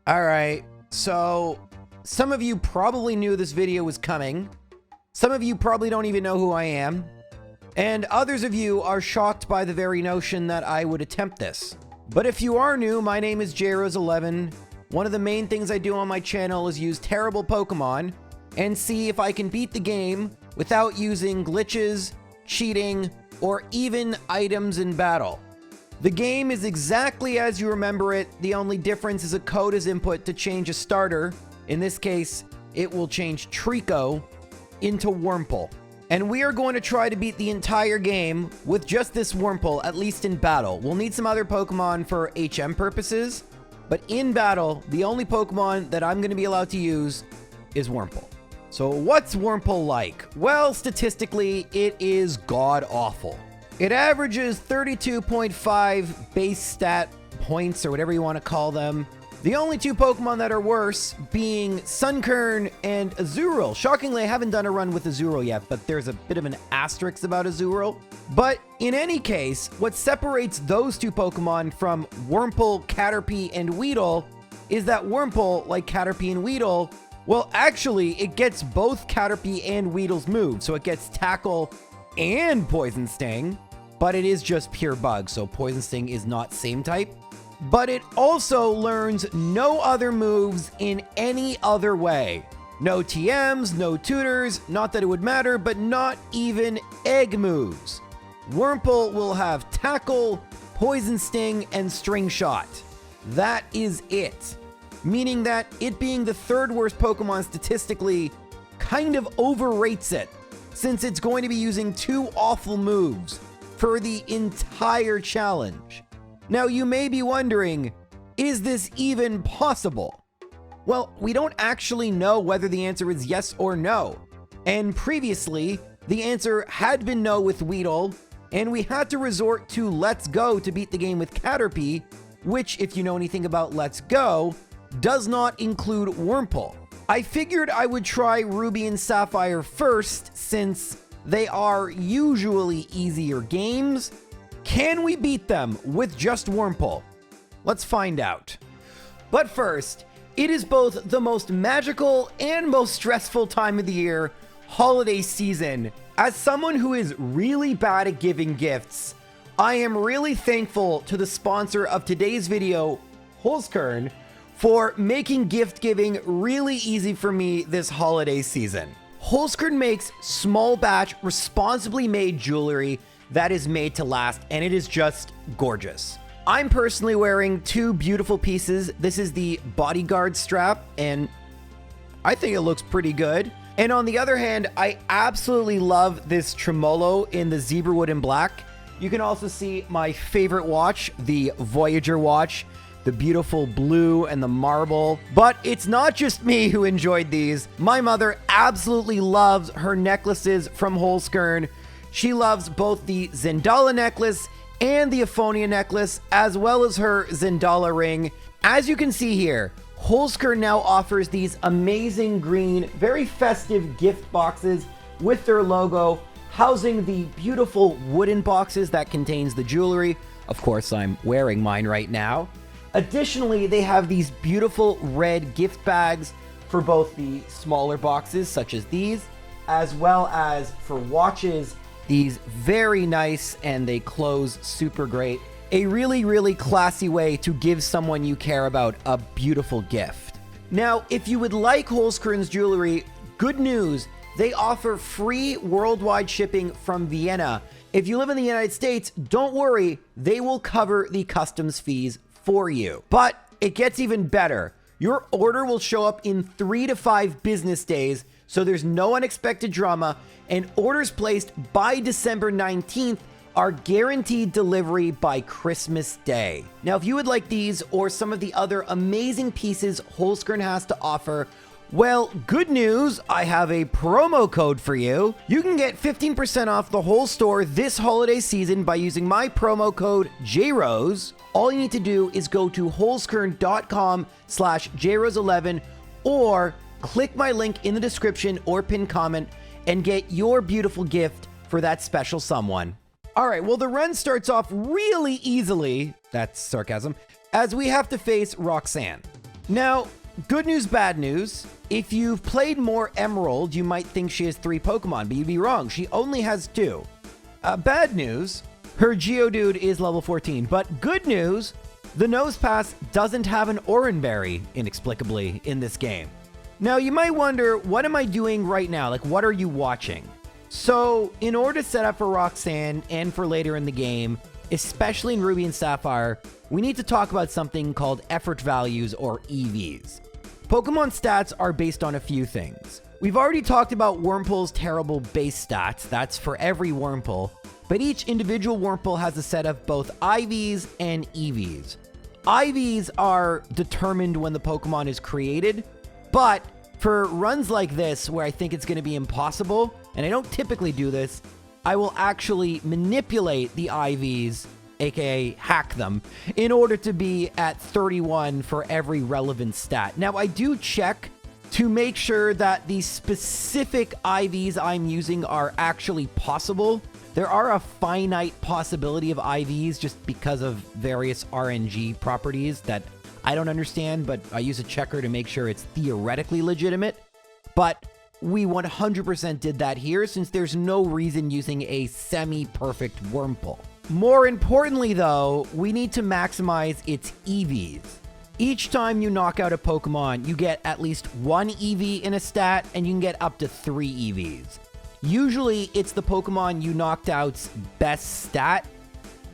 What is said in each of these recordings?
All right, so some of you probably knew this video was coming. Some of you probably don't even know who I am. And others of you are shocked by the very notion that I would attempt this. But if you are new, my name is JRose11. One of the main things I do on my channel is use terrible Pokemon and see if I can beat the game without using glitches, cheating, or even items in battle. The game is exactly as you remember it. The only difference is a code is input to change a starter. In this case, it will change Trico into Wurmple. And we are going to try to beat the entire game with just this Wurmple, at least in battle. We'll need some other Pokemon for HM purposes, but in battle, the only Pokemon that I'm going to be allowed to use is Wurmple. So what's Wurmple like? Well, statistically, it is god-awful. It averages 32.5 base stat points, or whatever you want to call them. The only two Pokemon that are worse being Sunkern and Azurill. Shockingly, I haven't done a run with Azurill yet, but there's a bit of an asterisk about Azurill. But in any case, what separates those two Pokemon from Wurmple, Caterpie, and Weedle is that Wurmple, like Caterpie and Weedle, well, actually, it gets both Caterpie and Weedle's moves. So it gets Tackle and Poison Sting, but it is just pure Bug, so Poison Sting is not same type. But it also learns no other moves in any other way. No TMs, no tutors, not that it would matter, but not even egg moves. Wurmple will have Tackle, Poison Sting, and String Shot. That is it. Meaning that it being the third worst Pokemon statistically kind of overrates it, since it's going to be using two awful moves for the entire challenge. Now, you may be wondering, is this even possible? Well, we don't actually know whether the answer is yes or no. And previously, the answer had been no with Weedle, and we had to resort to Let's Go to beat the game with Caterpie, which, if you know anything about Let's Go, does not include Wurmple. I figured I would try Ruby and Sapphire first, since they are usually easier games. Can we beat them with just Wurmple? Let's find out. But first, it is both the most magical and most stressful time of the year, holiday season. As someone who is really bad at giving gifts, I am really thankful to the sponsor of today's video, Holzkern, for making gift giving really easy for me this holiday season. Holzkern makes small batch, responsibly made jewelry that is made to last, and it is just gorgeous. I'm personally wearing two beautiful pieces. This is the bodyguard strap, and I think it looks pretty good. And on the other hand, I absolutely love this tremolo in the zebra wood and black. You can also see my favorite watch, the Voyager watch, the beautiful blue and the marble. But it's not just me who enjoyed these. My mother absolutely loves her necklaces from Holzkern. She loves both the Zendala necklace and the Aphonia necklace, as well as her Zendala ring. As you can see here, Holzkern now offers these amazing green, very festive gift boxes with their logo, housing the beautiful wooden boxes that contains the jewelry. Of course, I'm wearing mine right now. Additionally, they have these beautiful red gift bags for both the smaller boxes, such as these, as well as for watches. These very nice, and they close super great. A really, really classy way to give someone you care about a beautiful gift. Now, if you would like Holzkern's jewelry, good news, they offer free worldwide shipping from Vienna. If you live in the United States, don't worry, they will cover the customs fees for you. But it gets even better. Your order will show up in 3 to 5 business days, so there's no unexpected drama, and orders placed by December 19th are guaranteed delivery by Christmas Day. Now, if you would like these or some of the other amazing pieces Holzkern has to offer, well, good news, I have a promo code for you. You can get 15% off the whole store this holiday season by using my promo code JRose. All you need to do is go to holzkern.com/JRose11 or click my link in the description or pinned comment and get your beautiful gift for that special someone. All right, well, the run starts off really easily, that's sarcasm, as we have to face Roxanne. Now, good news, bad news. If you've played more Emerald, you might think she has 3 Pokemon, but you'd be wrong. She only has 2. Bad news, her Geodude is level 14. But good news, the Nosepass doesn't have an Oranberry, inexplicably, in this game. Now, you might wonder, what am I doing right now? Like, what are you watching? So, in order to set up for Roxanne and for later in the game, especially in Ruby and Sapphire, we need to talk about something called effort values, or EVs. Pokemon stats are based on a few things. We've already talked about Wurmple's terrible base stats, that's for every Wurmple, but each individual Wurmple has a set of both IVs and EVs. IVs are determined when the Pokemon is created, but for runs like this, where I think it's going to be impossible, and I don't typically do this, I will actually manipulate the IVs, aka hack them, in order to be at 31 for every relevant stat. Now, I do check to make sure that the specific IVs I'm using are actually possible. There are a finite possibility of IVs just because of various RNG properties that I don't understand, but I use a checker to make sure it's theoretically legitimate. But we 100% did that here, since there's no reason using a semi-perfect Wurmple. More importantly, though, we need to maximize its EVs. Each time you knock out a Pokemon, you get at least 1 EV in a stat, and you can get up to 3 EVs. Usually, it's the Pokemon you knocked out's best stat,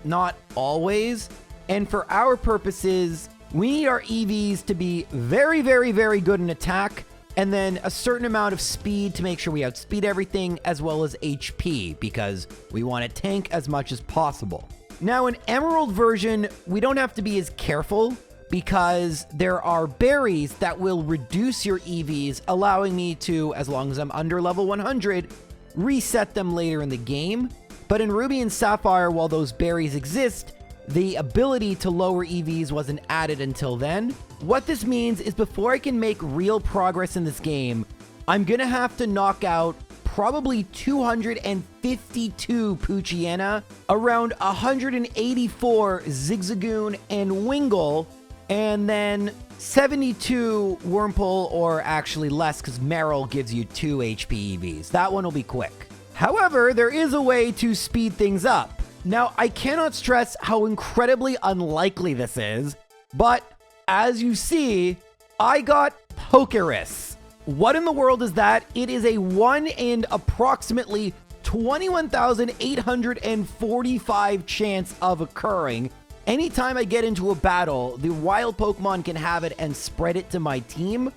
not always. And for our purposes, we need our EVs to be very, very, very good in attack, and then a certain amount of speed to make sure we outspeed everything, as well as HP, because we want to tank as much as possible. Now, in Emerald version, we don't have to be as careful, because there are berries that will reduce your EVs, allowing me to, as long as I'm under level 100, reset them later in the game. But in Ruby and Sapphire, while those berries exist, the ability to lower EVs wasn't added until then. What this means is before I can make real progress in this game, I'm gonna have to knock out probably 252 Poochyena, around 184 Zigzagoon and Wingull, and then 72 Wurmple, or actually less because Meryl gives you 2 HP EVs. That one will be quick. However, there is a way to speed things up. Now, I cannot stress how incredibly unlikely this is, but as you see, I got Pokerus. What in the world is that? It is a 1 in approximately 21,845 chance of occurring. Anytime I get into a battle, the wild Pokemon can have it and spread it to my team,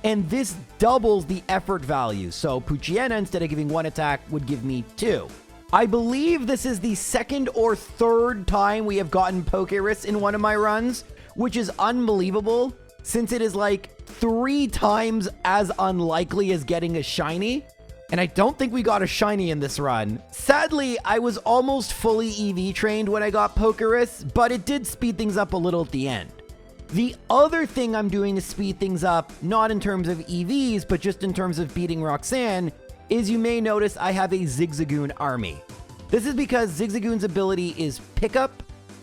and this doubles the effort value. So Poochyena, instead of giving 1 attack, would give me 2. I believe this is the 2nd or 3rd time we have gotten Pokerus in one of my runs, which is unbelievable, since it is like 3 times as unlikely as getting a shiny. And I don't think we got a shiny in this run. Sadly, I was almost fully EV trained when I got Pokerus, but it did speed things up a little at the end. The other thing I'm doing to speed things up, not in terms of EVs, but just in terms of beating Roxanne, is you may notice I have a Zigzagoon army. This is because Zigzagoon's ability is Pickup,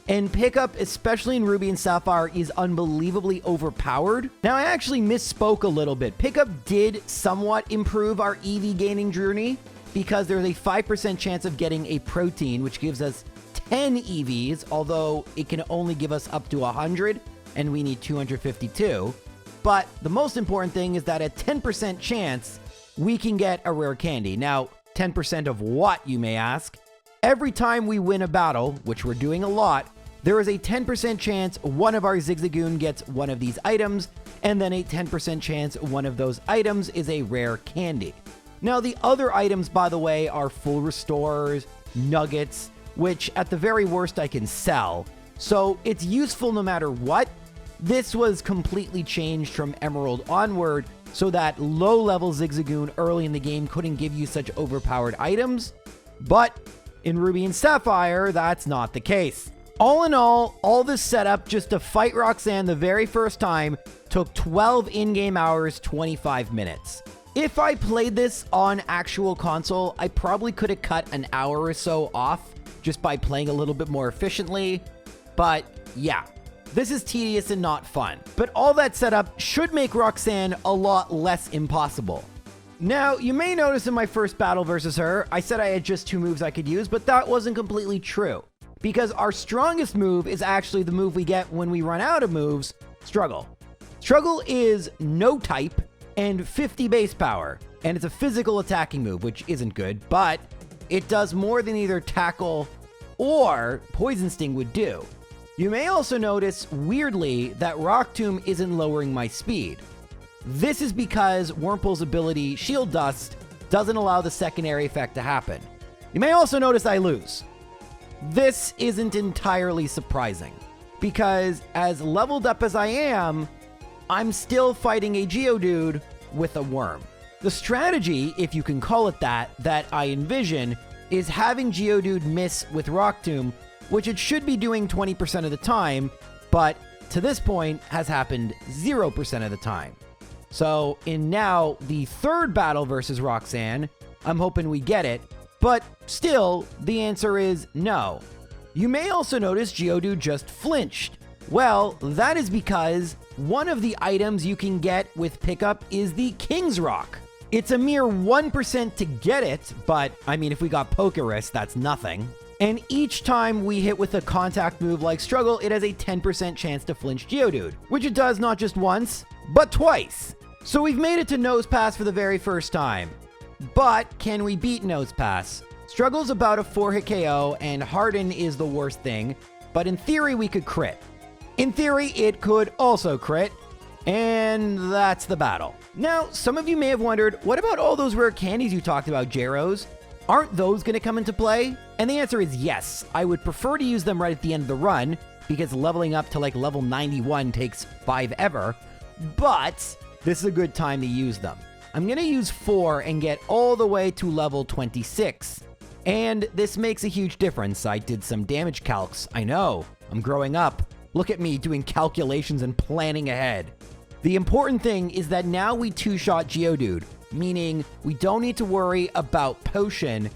and Pickup, especially in Ruby and Sapphire, is unbelievably overpowered. Now, I actually misspoke a little bit. Pickup did somewhat improve our EV gaining journey, because there's a 5% chance of getting a protein, which gives us 10 EVs, although it can only give us up to 100, and we need 252. But the most important thing is that at 10% chance, we can get a rare candy. Now, 10% of what, you may ask? Every time we win a battle, which we're doing a lot, there is a 10% chance one of our Zigzagoon gets one of these items, and then a 10% chance one of those items is a rare candy. Now, the other items, by the way, are full restorers, nuggets, which at the very worst I can sell. So it's useful no matter what. This was completely changed from Emerald onward, so that low-level Zigzagoon early in the game couldn't give you such overpowered items. But in Ruby and Sapphire, that's not the case. All in all this setup just to fight Roxanne the very first time took 12 in-game hours, 25 minutes. If I played this on actual console, I probably could have cut an hour or so off just by playing a little bit more efficiently. But yeah, This is tedious and not fun. But all that setup should make Roxanne a lot less impossible. Now, you may notice in my first battle versus her, I said I had just 2 moves I could use, but that wasn't completely true. Because our strongest move is actually the move we get when we run out of moves, Struggle. Struggle is no type and 50 base power, and it's a physical attacking move, which isn't good, but it does more than either Tackle or Poison Sting would do. You may also notice, weirdly, that Rock Tomb isn't lowering my speed. This is because Wurmple's ability, Shield Dust, doesn't allow the secondary effect to happen. You may also notice I lose. This isn't entirely surprising, because as leveled up as I am, I'm still fighting a Geodude with a worm. The strategy, if you can call it that I envision is having Geodude miss with Rock Tomb, which it should be doing 20% of the time, but to this point has happened 0% of the time. So in now the 3rd battle versus Roxanne, I'm hoping we get it, but still the answer is no. You may also notice Geodude just flinched. Well, that is because one of the items you can get with pickup is the King's Rock. It's a mere 1% to get it, but I mean, if we got Pokerus, that's nothing. And each time we hit with a contact move like Struggle, it has a 10% chance to flinch Geodude, which it does not just once, but twice. So we've made it to Nose Pass for the very first time. But can we beat Nose Pass? Struggle's about a 4-hit KO, and Harden is the worst thing, but in theory we could crit. In theory, it could also crit, and that's the battle. Now, some of you may have wondered, what about all those rare candies you talked about, Gyros? Aren't those going to come into play? And the answer is yes. I would prefer to use them right at the end of the run, because leveling up to like level 91 takes 5 ever, but this is a good time to use them. I'm going to use 4 and get all the way to level 26. And this makes a huge difference. I did some damage calcs. I know, I'm growing up. Look at me doing calculations and planning ahead. The important thing is that now we 2-shot Geodude, meaning we don't need to worry about potion,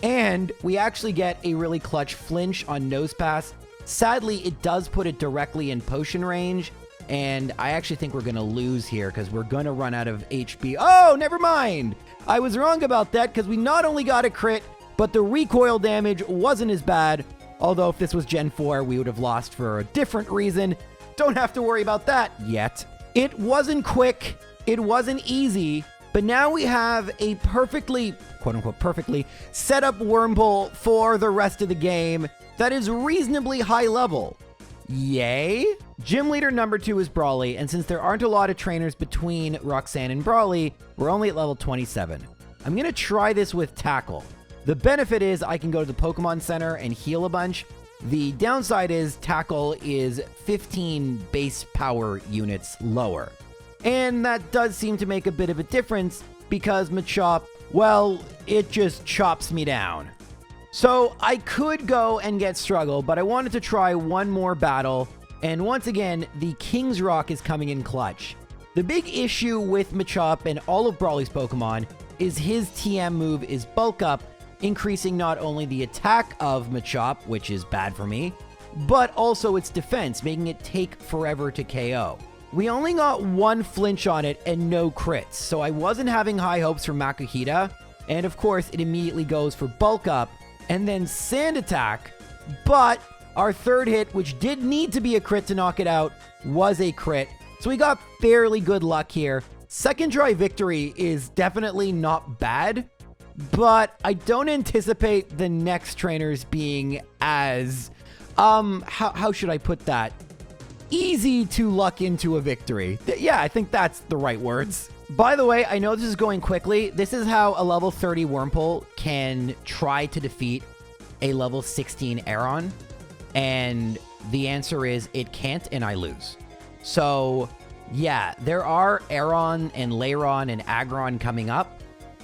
and we actually get a really clutch flinch on Nose Pass. Sadly, it does put it directly in potion range, and I actually think we're going to lose here because we're going to run out of HP. Oh, never mind. I was wrong about that because we not only got a crit, but the recoil damage wasn't as bad. Although if this was Gen 4, we would have lost for a different reason. Don't have to worry about that yet. It wasn't quick. It wasn't easy. But now we have a perfectly, quote-unquote perfectly, set up Wurmple for the rest of the game that is reasonably high level. Yay! Gym leader number 2 is Brawly, and since there aren't a lot of trainers between Roxanne and Brawly, we're only at level 27. I'm going to try this with Tackle. The benefit is I can go to the Pokemon Center and heal a bunch. The downside is Tackle is 15 base power units lower. And that does seem to make a bit of a difference because Machop, well, it just chops me down. So I could go and get Struggle, but I wanted to try one more battle. And once again, the King's Rock is coming in clutch. The big issue with Machop and all of Brawly's Pokemon is his TM move is Bulk Up, increasing not only the attack of Machop, which is bad for me, but also its defense, making it take forever to KO. We only got 1 flinch on it and no crits, so I wasn't having high hopes for Makuhita, and of course it immediately goes for Bulk Up and then Sand Attack, but our 3rd hit, which did need to be a crit to knock it out, was a crit, so we got fairly good luck here. Second try victory is definitely not bad, but I don't anticipate the next trainers being as, how should I put that? Easy to luck into a victory. Yeah, I think that's the right words. By the way, I know this is going quickly. This is how a level 30 Wormple can try to defeat a level 16 Aeron. And the answer is it can't, and I lose. So, yeah, there are Aeron and Lairon and Aggron coming up.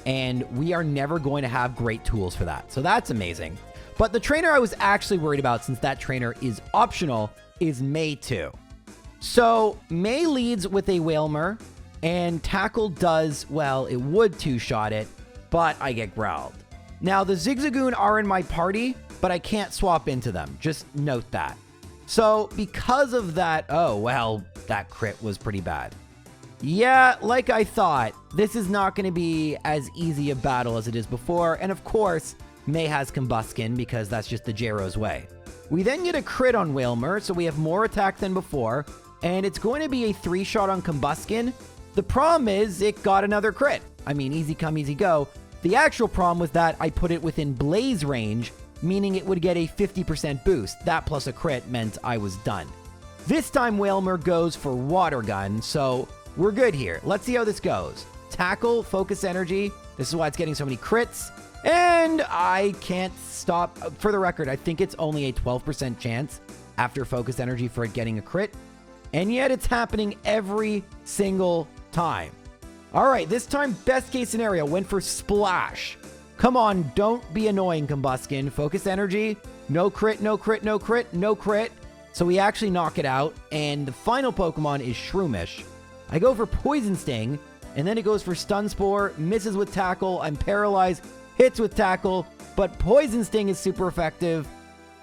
And we are never going to have great tools for that. So that's amazing. But the trainer I was actually worried about, since that trainer is optional, is May 2. So May leads with a Wailmer, and Tackle does, well, it would 2-shot it, but I get growled. Now, the Zigzagoon are in my party, but I can't swap into them. Just note that. So because of that, oh, well, that crit was pretty bad. Yeah, like I thought, this is not going to be as easy a battle as it is before. And of course, May has Combuskin because that's just the Gyro's way. We then get a crit on Whalmer, so we have more attack than before. And it's going to be a 3-shot on Combuskin. The problem is it got another crit. I mean, easy come, easy go. The actual problem was that I put it within Blaze range, meaning it would get a 50% boost. That plus a crit meant I was done. This time Whalmer goes for Water Gun, so we're good here. Let's see how this goes. Tackle, Focus Energy. This is why it's getting so many crits. And I can't stop. For the record, I think it's only a 12% chance after Focus Energy for it getting a crit. And yet it's happening every single time. All right, this time, best case scenario, went for Splash. Come on, don't be annoying, Combuskin. Focus Energy. No crit, no crit, no crit, no crit. So we actually knock it out. And the final Pokemon is Shroomish. I go for Poison Sting, and then it goes for Stun Spore, misses with Tackle. I'm paralyzed, hits with Tackle, but Poison Sting is super effective.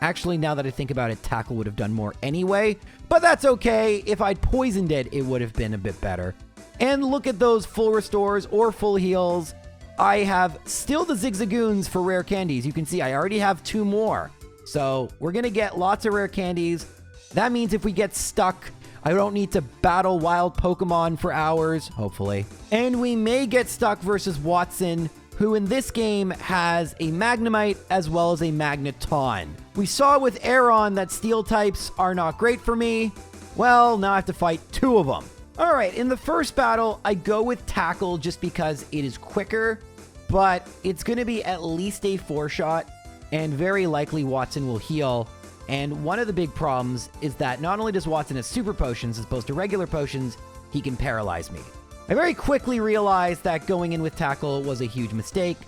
Actually, now that I think about it, Tackle would have done more anyway, but that's okay. If I'd poisoned it, it would have been a bit better. And look at those full restores or full heals. I have still the Zigzagoons for rare candies. You can see I already have 2 more. So we're going to get lots of rare candies. That means if we get stuck, I don't need to battle wild Pokemon for hours, hopefully. And we may get stuck versus Watson, who in this game has a Magnemite as well as a Magneton. We saw with Aeron that Steel types are not great for me. Well, now I have to fight 2 of them. All right, in the first battle, I go with Tackle just because it is quicker, but it's going to be at least a 4-shot, and very likely Watson will heal. And one of the big problems is that not only does Watson have super potions as opposed to regular potions, he can paralyze me. I very quickly realized that going in with Tackle was a huge mistake,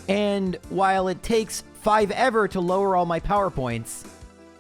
and while it takes 5 ever to lower all my power points,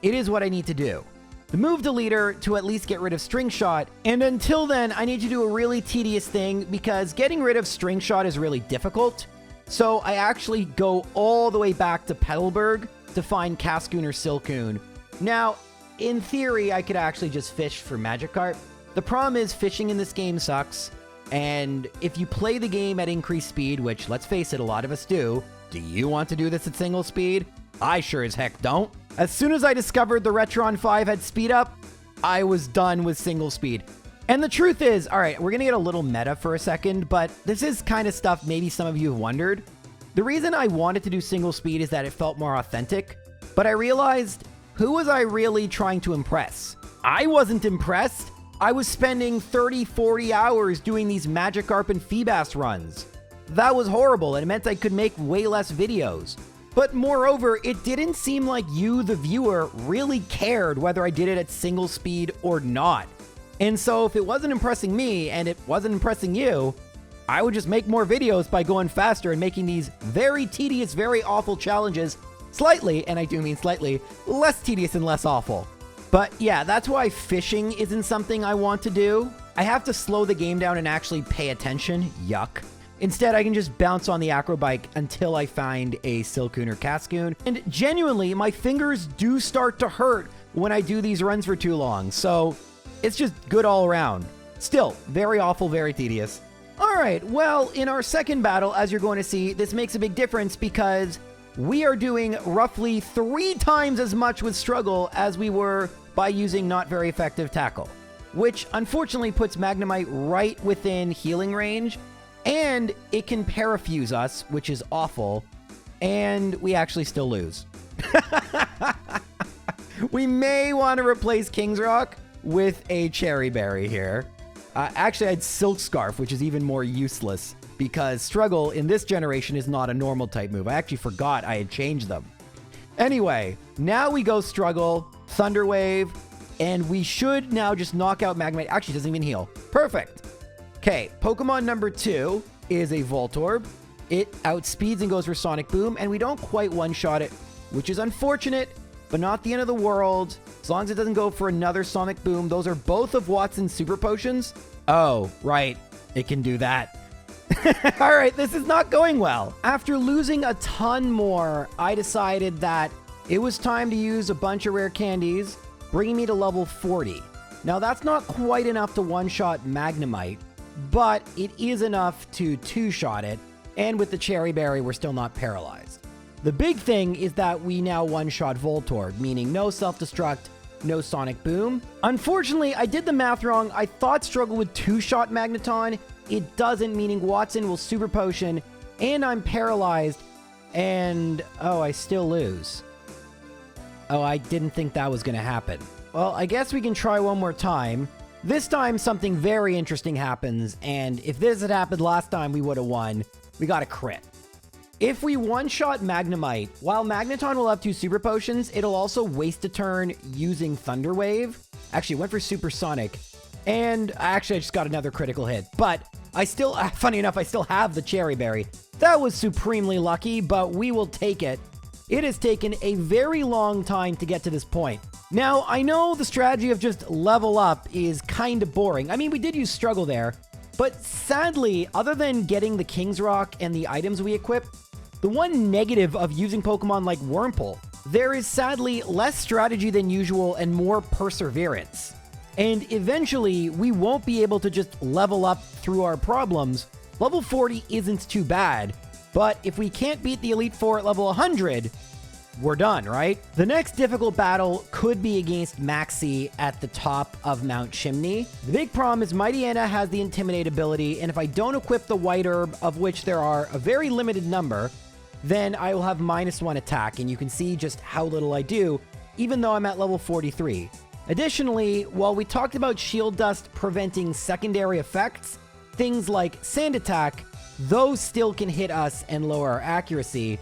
it is what I need to do. The move deleter to at least get rid of String Shot, and until then, I need to do a really tedious thing because getting rid of String Shot is really difficult. So I actually go all the way back to Petalburg to find Cascoon or Silcoon. Now, in theory, I could actually just fish for Magikarp. The problem is fishing in this game sucks, and if you play the game at increased speed, which, let's face it, a lot of us do you want to do this at single speed? I sure as heck don't. As soon as I discovered the Retron 5 had speed up, I was done with single speed. And the truth is, all right, we're going to get a little meta for a second, but this is kind of stuff maybe some of you have wondered. The reason I wanted to do single speed is that it felt more authentic, but I realized, who was I really trying to impress? I wasn't impressed. I was spending 30, 40 hours doing these Magikarp and Feebas runs. That was horrible, and it meant I could make way less videos. But moreover, it didn't seem like you, the viewer, really cared whether I did it at single speed or not. And so if it wasn't impressing me and it wasn't impressing you, I would just make more videos by going faster and making these very tedious, very awful challenges slightly, and I do mean slightly, less tedious and less awful. But yeah, that's why fishing isn't something I want to do. I have to slow the game down and actually pay attention. Yuck. Instead, I can just bounce on the Acrobike until I find a Silcoon or Cascoon. And genuinely, my fingers do start to hurt when I do these runs for too long. So it's just good all around. Still, very awful, very tedious. All right, well, in our second battle, as you're going to see, this makes a big difference because we are doing roughly 3 times as much with Struggle as we were by using not very effective Tackle, which unfortunately puts Magnemite right within healing range. And it can parafuse us, which is awful, and we actually still lose. We may want to replace King's Rock with a Cherry Berry here. Actually, I had Silk Scarf, which is even more useless, because Struggle in this generation is not a normal type move. I actually forgot I had changed them. Anyway, now we go Struggle, Thunder Wave, and we should now just knock out Magnemite. Actually, it doesn't even heal. Perfect. Okay, Pokemon number 2 is a Voltorb. It outspeeds and goes for Sonic Boom, and we don't quite one-shot it, which is unfortunate, but not the end of the world. As long as it doesn't go for another Sonic Boom. Those are both of Watson's Super Potions. Oh, right. It can do that. All right, this is not going well. After losing a ton more, I decided that it was time to use a bunch of rare candies, bringing me to level 40. Now, that's not quite enough to one-shot Magnemite, but it is enough to two-shot it, and with the Cherry Berry, we're still not paralyzed. The big thing is that we now one-shot Voltorb, meaning no self-destruct, no Sonic Boom. Unfortunately, I did the math wrong. I thought struggle with two-shot Magneton. It doesn't, meaning Watson will Super Potion, and I'm paralyzed, and oh, I still lose. Oh, I didn't think that was going to happen. Well, I guess we can try one more time. This time, something very interesting happens, and if this had happened last time, we would have won. We got a crit. If we one-shot Magnemite, while Magneton will have 2 Super Potions, it'll also waste a turn using Thunder Wave. Actually, it went for Supersonic, and actually, I just got another critical hit. But I still, funny enough, I still have the Cherry Berry. That was supremely lucky, but we will take it. It has taken a very long time to get to this point. Now, I know the strategy of just level up is kind of boring. I mean, we did use struggle there, but sadly, other than getting the King's Rock and the items we equip, the one negative of using Pokemon like Wurmple, there is sadly less strategy than usual and more perseverance. And eventually, we won't be able to just level up through our problems. Level 40 isn't too bad, but if we can't beat the Elite Four at level 100, we're done, right? The next difficult battle could be against Maxie at the top of Mount Chimney. The big problem is Mightyena has the Intimidate ability, and if I don't equip the White Herb, of which there are a very limited number, then I will have -1 attack, and you can see just how little I do, even though I'm at level 43. Additionally, while we talked about Shield Dust preventing secondary effects, things like Sand Attack, those still can hit us and lower our accuracy.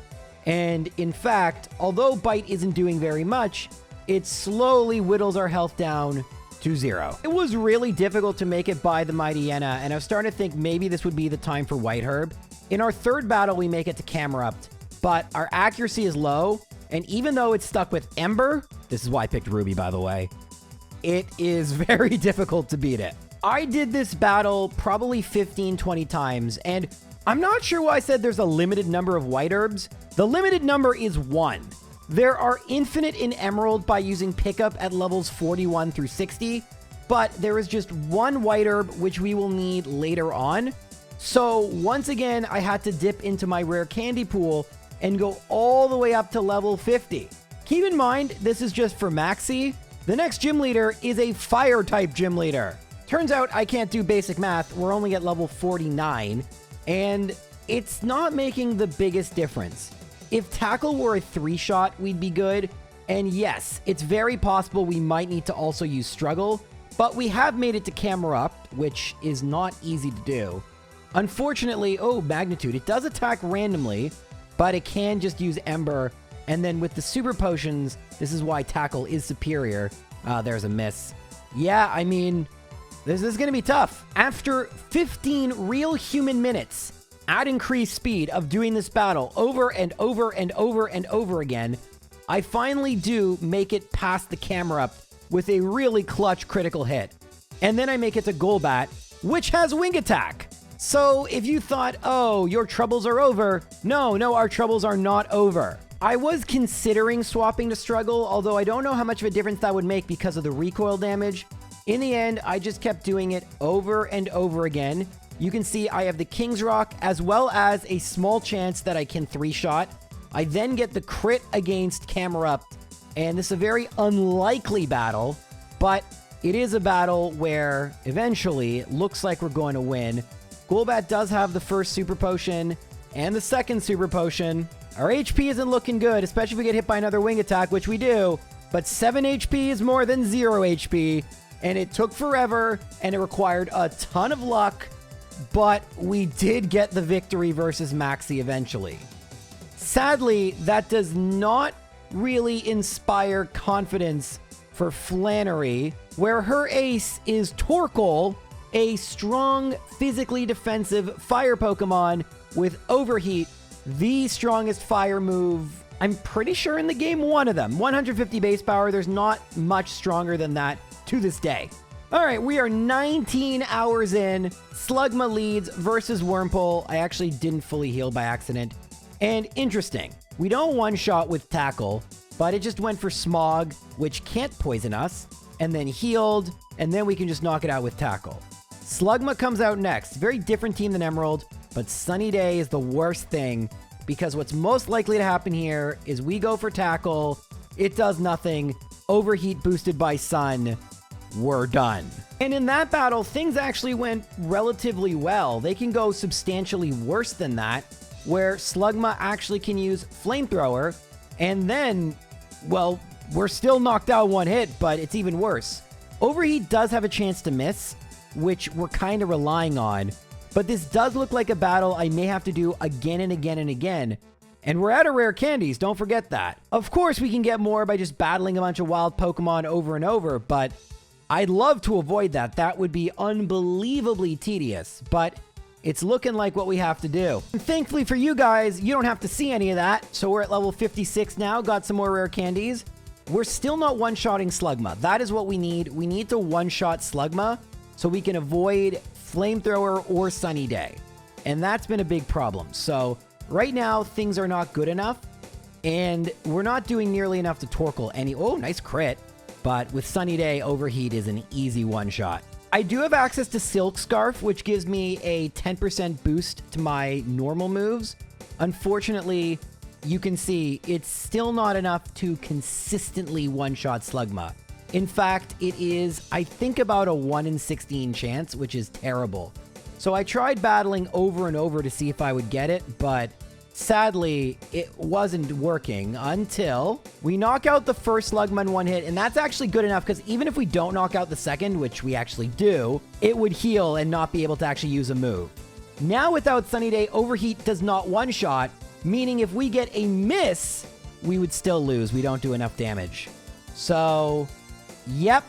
And in fact, although Bite isn't doing very much, it slowly whittles our health down to 0. It was really difficult to make it by the Mightyena, and I was starting to think maybe this would be the time for White Herb. In our third battle, we make it to Camerupt, but our accuracy is low, and even though it's stuck with Ember, this is why I picked Ruby, by the way, it is very difficult to beat it. I did this battle probably 15-20 times, and I'm not sure why I said there's a limited number of White Herbs. The limited number is 1. There are infinite in Emerald by using pickup at levels 41 through 60, but there is just 1 White Herb, which we will need later on. So once again, I had to dip into my rare candy pool and go all the way up to level 50. Keep in mind, this is just for Maxie. The next gym leader is a fire type gym leader. Turns out I can't do basic math. We're only at level 49, and it's not making the biggest difference. If Tackle were a 3-shot, we'd be good. And yes, it's very possible we might need to also use Struggle, but we have made it to Camerupt, which is not easy to do. Unfortunately, oh, Magnitude. It does attack randomly, but it can just use Ember. And then with the Super Potions, this is why Tackle is superior. There's a miss. Yeah, I mean, this is going to be tough. After 15 real human minutes at increased speed of doing this battle over and over and over and over again, I finally do make it past the Camerupt with a really clutch critical hit. And then I make it to Golbat, which has Wing Attack. So if you thought, oh, your troubles are over, no, our troubles are not over. I was considering swapping to Struggle, although I don't know how much of a difference that would make because of the recoil damage. In the end, I just kept doing it over and over again. You can see I have the King's Rock as well as a small chance that I can 3-shot. I then get the crit against Camerupt, and this is a very unlikely battle, but it is a battle where eventually it looks like we're going to win. Golbat does have the first Super Potion and the second Super Potion. Our HP isn't looking good, especially if we get hit by another Wing Attack, which we do, but 7 HP is more than 0 HP, and it took forever, and it required a ton of luck, but we did get the victory versus Maxie eventually. Sadly, that does not really inspire confidence for Flannery, where her ace is Torkoal, a strong, physically defensive fire Pokemon with Overheat, the strongest fire move, I'm pretty sure in the game, one of them. 150 base power, there's not much stronger than that to this day. All right, we are 19 hours in. Slugma leads versus Wurmple. I actually didn't fully heal by accident. And interesting, we don't one-shot with Tackle, but it just went for Smog, which can't poison us, and then healed, and then we can just knock it out with Tackle. Slugma comes out next. Very different team than Emerald, but Sunny Day is the worst thing because what's most likely to happen here is we go for Tackle, it does nothing, Overheat boosted by Sun, we're done. And in that battle, things actually went relatively well. They can go substantially worse than that, where Slugma actually can use Flamethrower, and then, well, we're still knocked out one hit, but it's even worse. Overheat does have a chance to miss, which we're kind of relying on, but this does look like a battle I may have to do again and again and again. And we're out of rare candies, don't forget that. Of course, we can get more by just battling a bunch of wild Pokemon over and over, but I'd love to avoid that. That would be unbelievably tedious, but it's looking like what we have to do. And thankfully for you guys, you don't have to see any of that. So we're at level 56 now, got some more rare candies. We're still not one-shotting Slugma. That is what we need. We need to one-shot Slugma so we can avoid Flamethrower or Sunny Day. And that's been a big problem. So right now, things are not good enough, and we're not doing nearly enough to Torkoal any... Oh, nice crit. But with Sunny Day, Overheat is an easy one-shot. I do have access to Silk Scarf, which gives me a 10% boost to my normal moves. Unfortunately, you can see it's still not enough to consistently one-shot Slugma. In fact, it is, I think, about a 1 in 16 chance, which is terrible. So I tried battling over and over to see if I would get it, but sadly, it wasn't working until we knock out the first Slugma in one hit, and that's actually good enough because even if we don't knock out the second, which we actually do, it would heal and not be able to actually use a move. Now without Sunny Day, Overheat does not one-shot, meaning if we get a miss, we would still lose. We don't do enough damage. So, yep,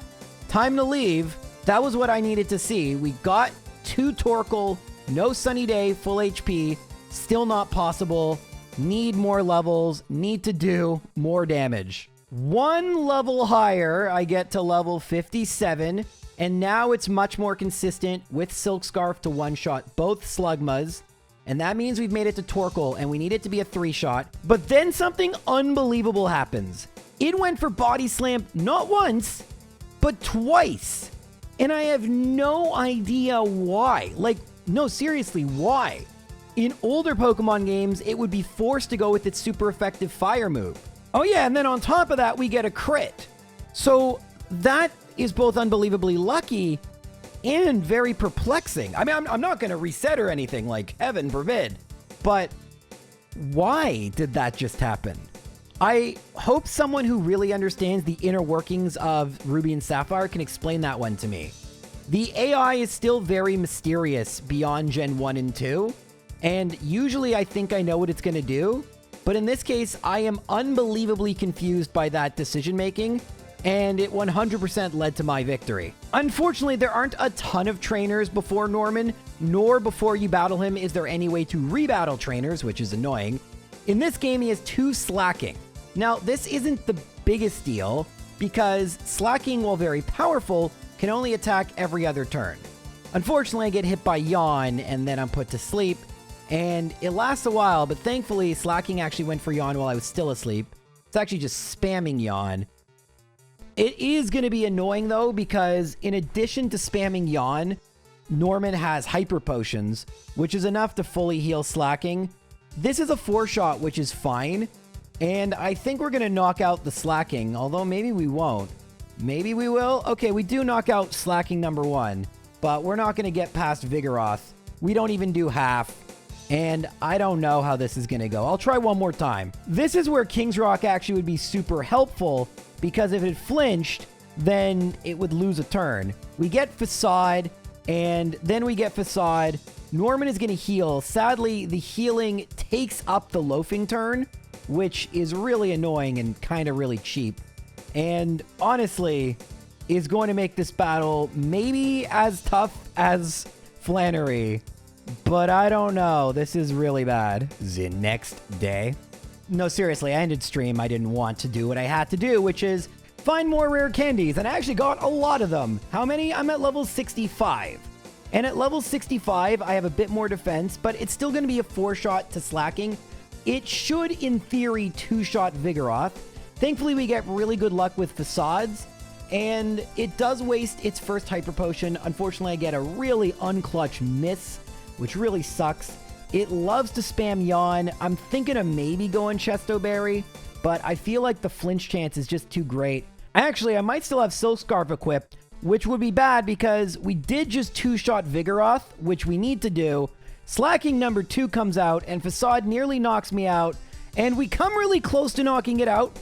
time to leave. That was what I needed to see. We got 2 Torkoal, no Sunny Day, full HP, still not possible. Need more levels, need to do more damage. 1 level higher, I get to level 57, and now it's much more consistent with Silk Scarf to one-shot both Slugmas, and that means we've made it to Torkoal, and we need it to be a 3-shot. But then something unbelievable happens. It went for Body Slam not once, but twice. And I have no idea why. Like, no, seriously, why? In older Pokemon games, it would be forced to go with its super effective fire move. Oh yeah, and then on top of that, we get a crit. So that is both unbelievably lucky and very perplexing. I mean, I'm not going to reset or anything, like heaven forbid. But why did that just happen? I hope someone who really understands the inner workings of Ruby and Sapphire can explain that one to me. The AI is still very mysterious beyond Gen 1 and 2, and usually I think I know what it's going to do, but in this case, I am unbelievably confused by that decision-making, and it 100% led to my victory. Unfortunately, there aren't a ton of trainers before Norman, nor before you battle him is there any way to rebattle trainers, which is annoying. In this game, he has 2 Slaking. Now, this isn't the biggest deal, because Slaking, while very powerful, can only attack every other turn. Unfortunately, I get hit by Yawn, and then I'm put to sleep, and it lasts a while, but thankfully, Slaking actually went for Yawn while I was still asleep. It's actually just spamming Yawn. It is going to be annoying, though, because in addition to spamming Yawn, Norman has Hyper Potions, which is enough to fully heal Slaking. This is a 4-shot, which is fine, and I think we're going to knock out the Slaking, although maybe we won't. Maybe we will? Okay, we do knock out Slaking number 1, but we're not going to get past Vigoroth. We don't even do half, and I don't know how this is going to go. I'll try one more time. This is where King's Rock actually would be super helpful, because if it flinched, then it would lose a turn. We get Facade, and then we get Facade. Norman is going to heal. Sadly, the healing takes up the loafing turn, which is really annoying and kind of really cheap. And honestly, is going to make this battle maybe as tough as Flannery. But I don't know. This is really bad. The next day. No, seriously, I ended stream. I didn't want to do what I had to do, which is find more rare candies. And I actually got a lot of them. How many? I'm at level 65. And at level 65, I have a bit more defense, but it's still going to be a 4-shot to Slaking. It should, in theory, 2-shot Vigoroth. Thankfully, we get really good luck with Facades, and it does waste its first Hyper Potion. Unfortunately, I get a really unclutch miss, which really sucks. It loves to spam Yawn. I'm thinking of maybe going Chesto Berry, but I feel like the flinch chance is just too great. Actually, I might still have Silk Scarf equipped, which would be bad because we did just two-shot Vigoroth, which we need to do. Slaking number 2 comes out, and Facade nearly knocks me out, and we come really close to knocking it out,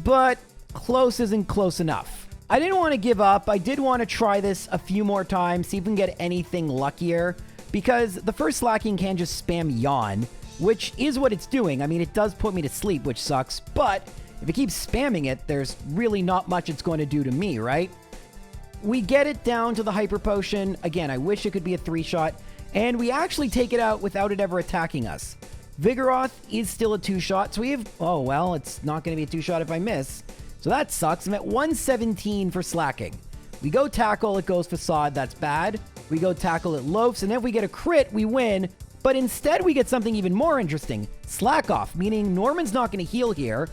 but close isn't close enough. I didn't want to give up. I did want to try this a few more times, see if we can get anything luckier, because the first Slaking can just spam Yawn, which is what it's doing. I mean, it does put me to sleep, which sucks, but if it keeps spamming it, there's really not much it's going to do to me, right? We get it down to the Hyper Potion. Again, I wish it could be a 3-shot, and we actually take it out without it ever attacking us. Vigoroth is still a 2-shot, so we have... Oh, well, it's not going to be a 2-shot if I miss. So that sucks. I'm at 117 for Slaking. We go Tackle, it goes Facade, that's bad. We go Tackle, it loafs, and if we get a crit, we win. But instead, we get something even more interesting. Slack Off, meaning Norman's not going to heal here.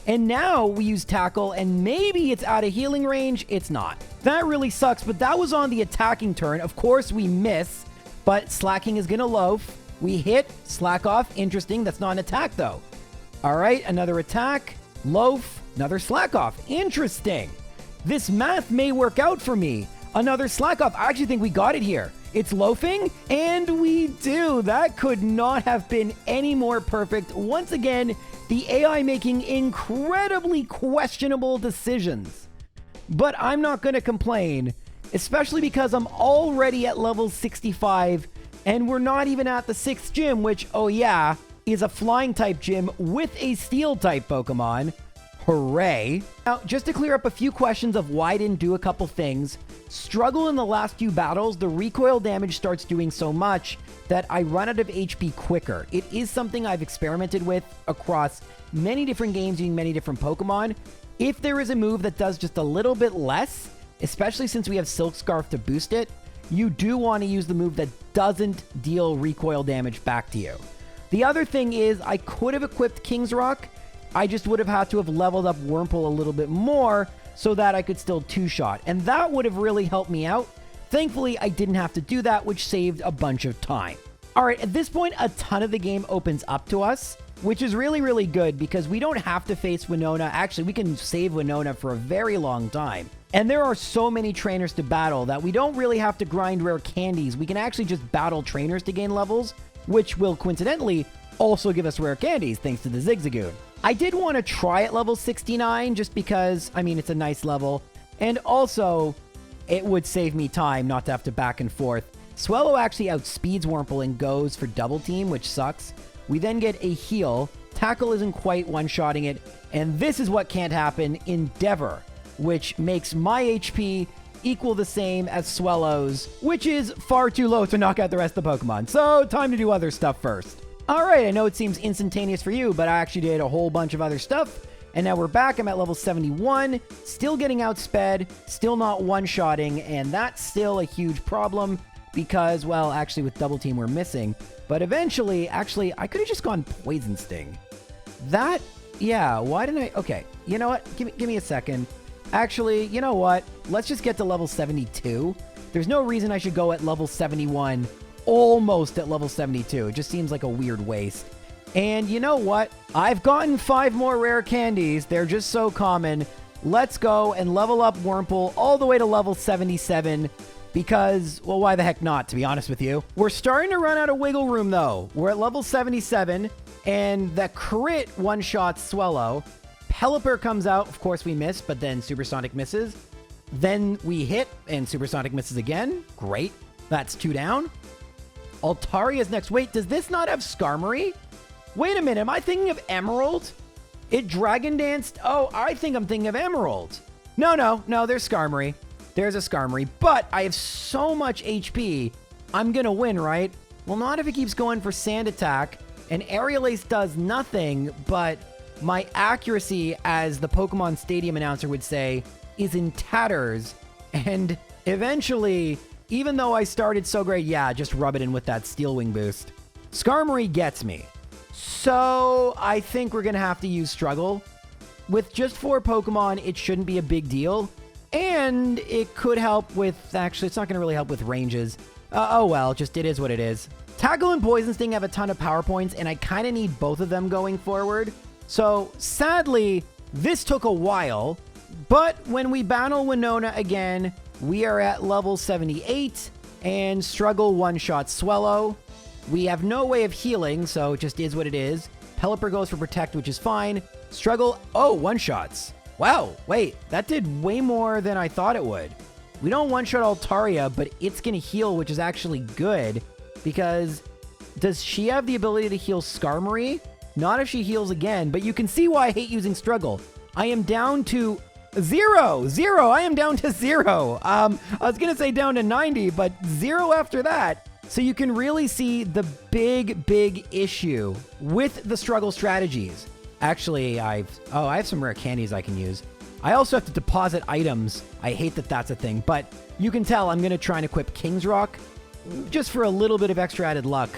And now we use Tackle, and maybe it's out of healing range. It's not. That really sucks, but that was on the attacking turn. Of course, we miss, but Slaking is going to loaf. We hit, Slack Off. Interesting. That's not an attack, though. All right, another attack. Loaf, another Slack Off. Interesting. This math may work out for me. Another Slack Off. I actually think we got it here. It's loafing, and we do. That could not have been any more perfect. Once again, the AI making incredibly questionable decisions. But I'm not going to complain, especially because I'm already at level 65, and we're not even at the 6th gym, which, oh yeah, is a flying type gym with a steel type Pokemon. Hooray. Now, just to clear up a few questions of why I didn't do a couple things, struggle in the last few battles, the recoil damage starts doing so much that I run out of HP quicker. It is something I've experimented with across many different games using many different Pokemon. If there is a move that does just a little bit less, especially since we have Silk Scarf to boost it, you do want to use the move that doesn't deal recoil damage back to you. The other thing is I could have equipped King's Rock. I just would have had to have leveled up Wurmple a little bit more so that I could still two-shot, and that would have really helped me out. Thankfully, I didn't have to do that, which saved a bunch of time. All right, at this point, a ton of the game opens up to us, which is really, really good because we don't have to face Winona. Actually, we can save Winona for a very long time. And there are so many trainers to battle that we don't really have to grind rare candies. We can actually just battle trainers to gain levels, which will coincidentally also give us rare candies thanks to the Zigzagoon. I did want to try at level 69 just because, I mean, it's a nice level. And also, it would save me time not to have to back and forth. Swellow actually outspeeds Wurmple and goes for double team, which sucks. We then get a heal. Tackle isn't quite one-shotting it. And this is what can't happen, Endeavor, which makes my HP equal the same as Swellow's, which is far too low to knock out the rest of the Pokemon. So, time to do other stuff first. Alright, I know it seems instantaneous for you, but I actually did a whole bunch of other stuff. And now we're back. I'm at level 71, still getting outsped, still not one-shotting, and that's still a huge problem because, well, actually with Double Team we're missing. But eventually, actually, I could have just gone Poison Sting. That, yeah, why didn't I? Okay, you know what? Give me a second. Actually, you know what? Let's just get to level 72. There's no reason I should go at level 71, almost at level 72. It just seems like a weird waste. And you know what? I've gotten 5 more rare candies. They're just so common. Let's go and level up Wurmple all the way to level 77 because, well, why the heck not, to be honest with you. We're starting to run out of wiggle room, though. We're at level 77, and the crit one-shot Swellow. Pelipper comes out. Of course, we miss, but then Supersonic misses. Then we hit, and Supersonic misses again. Great. That's 2 down. Altaria's next. Wait, does this not have Skarmory? Wait a minute, am I thinking of Emerald? It Dragon Danced? Oh, I think I'm thinking of Emerald. No, there's Skarmory. There's a Skarmory, but I have so much HP, I'm gonna win, right? Well, not if it keeps going for Sand Attack, and Aerial Ace does nothing, but my accuracy, as the Pokemon Stadium announcer would say, is in tatters, and eventually, even though I started so great, yeah, just rub it in with that Steel Wing boost. Skarmory gets me. So, I think we're going to have to use Struggle. With just 4 Pokemon, it shouldn't be a big deal. And it could help with... Actually, it's not going to really help with ranges. Oh well, just it is what it is. Tackle and Poison Sting have a ton of power points, and I kind of need both of them going forward. So, sadly, this took a while. But when we battle Winona again, we are at level 78, and Struggle one-shot Swellow. We have no way of healing, so it just is what it is. Pelipper goes for Protect, which is fine. Struggle... Oh, one-shots. Wow, wait, that did way more than I thought it would. We don't one-shot Altaria, but it's going to heal, which is actually good, because does she have the ability to heal Skarmory? Not if she heals again, but you can see why I hate using Struggle. I am down to... Zero! I am down to 0. I was going to say down to 90, but 0 after that. So you can really see the big issue with the Struggle strategies. Actually, I have some rare candies I can use. I also have to deposit items. I hate that that's a thing, but you can tell I'm going to try and equip King's Rock just for a little bit of extra added luck.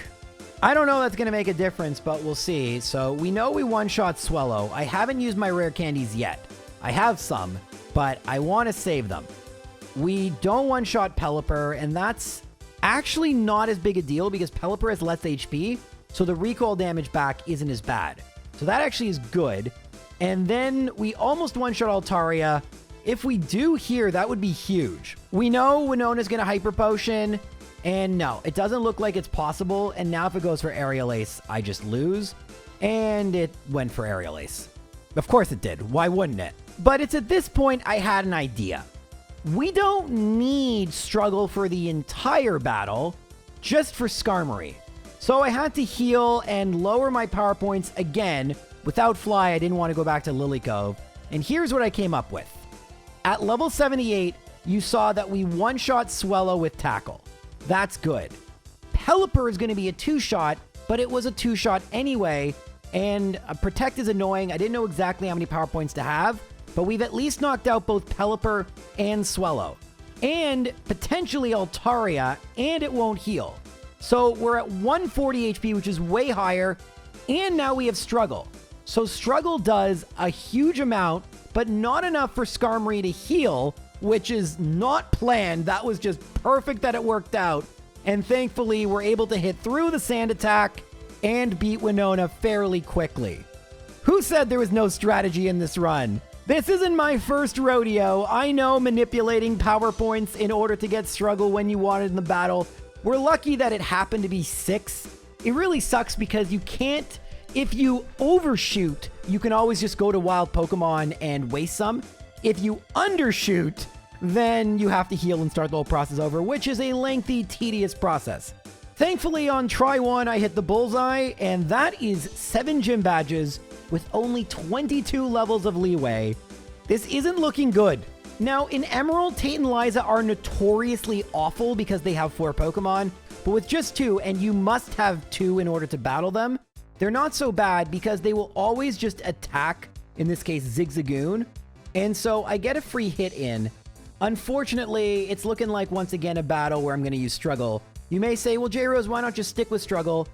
I don't know if that's going to make a difference, but we'll see. So we know we one-shot Swellow. I haven't used my rare candies yet. I have some, but I want to save them. We don't one-shot Pelipper, and that's actually not as big a deal because Pelipper has less HP, so the recoil damage back isn't as bad. So that actually is good. And then we almost one-shot Altaria. If we do here, that would be huge. We know Winona's going to Hyper Potion, and no, it doesn't look like it's possible. And now if it goes for Aerial Ace, I just lose. And it went for Aerial Ace. Of course it did. Why wouldn't it? But it's at this point I had an idea. We don't need Struggle for the entire battle, just for Skarmory. So I had to heal and lower my power points again. Without Fly, I didn't want to go back to Lily Cove. And here's what I came up with. At level 78, you saw that we one-shot Swellow with Tackle. That's good. Pelipper is going to be a 2-shot, but it was a 2-shot anyway. And Protect is annoying. I didn't know exactly how many power points to have, but we've at least knocked out both Pelipper and Swellow. And potentially Altaria, and it won't heal. So we're at 140 HP, which is way higher. And now we have Struggle. So Struggle does a huge amount, but not enough for Skarmory to heal, which is not planned. That was just perfect that it worked out. And thankfully, we're able to hit through the Sand Attack and beat Winona fairly quickly. Who said there was no strategy in this run? This isn't my first rodeo. I know manipulating power points in order to get Struggle when you want it in the battle. We're lucky that it happened to be 6. It really sucks because you can't... If you overshoot, you can always just go to wild Pokemon and waste some. If you undershoot, then you have to heal and start the whole process over, which is a lengthy, tedious process. Thankfully, on try 1, I hit the bullseye, and that is 7 gym badges with only 22 levels of leeway. This isn't looking good. Now, in Emerald, Tate and Liza are notoriously awful because they have 4 Pokemon, but with just 2, and you must have 2 in order to battle them, they're not so bad because they will always just attack, in this case, Zigzagoon, and so I get a free hit in. Unfortunately, it's looking like, once again, a battle where I'm going to use Struggle. You may say, well, J-Rose, why not just stick with Struggle?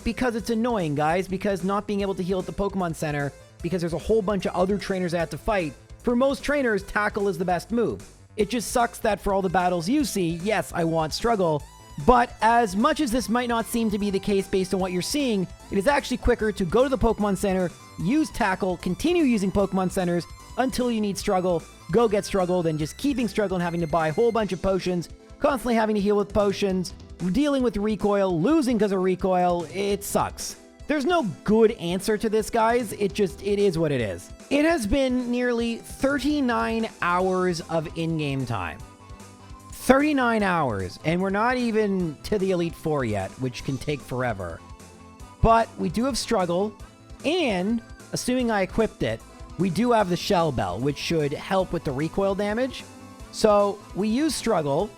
Because it's annoying, guys, because not being able to heal at the Pokemon Center, because there's a whole bunch of other trainers I have to fight. For most trainers, Tackle is the best move. It just sucks that for all the battles you see, yes, I want Struggle, but as much as this might not seem to be the case based on what you're seeing, it is actually quicker to go to the Pokemon Center, use Tackle, continue using Pokemon Centers until you need Struggle, go get Struggle, than just keeping Struggle and having to buy a whole bunch of potions, constantly having to heal with potions, dealing with recoil, losing because of recoil. It sucks. There's no good answer to this, guys. It is what it is. It has been nearly 39 hours of in-game time. 39 hours, and we're not even to the Elite Four yet, which can take forever. But we do have Struggle, and, assuming I equipped it, we do have the Shell Bell, which should help with the recoil damage. So we use Struggle,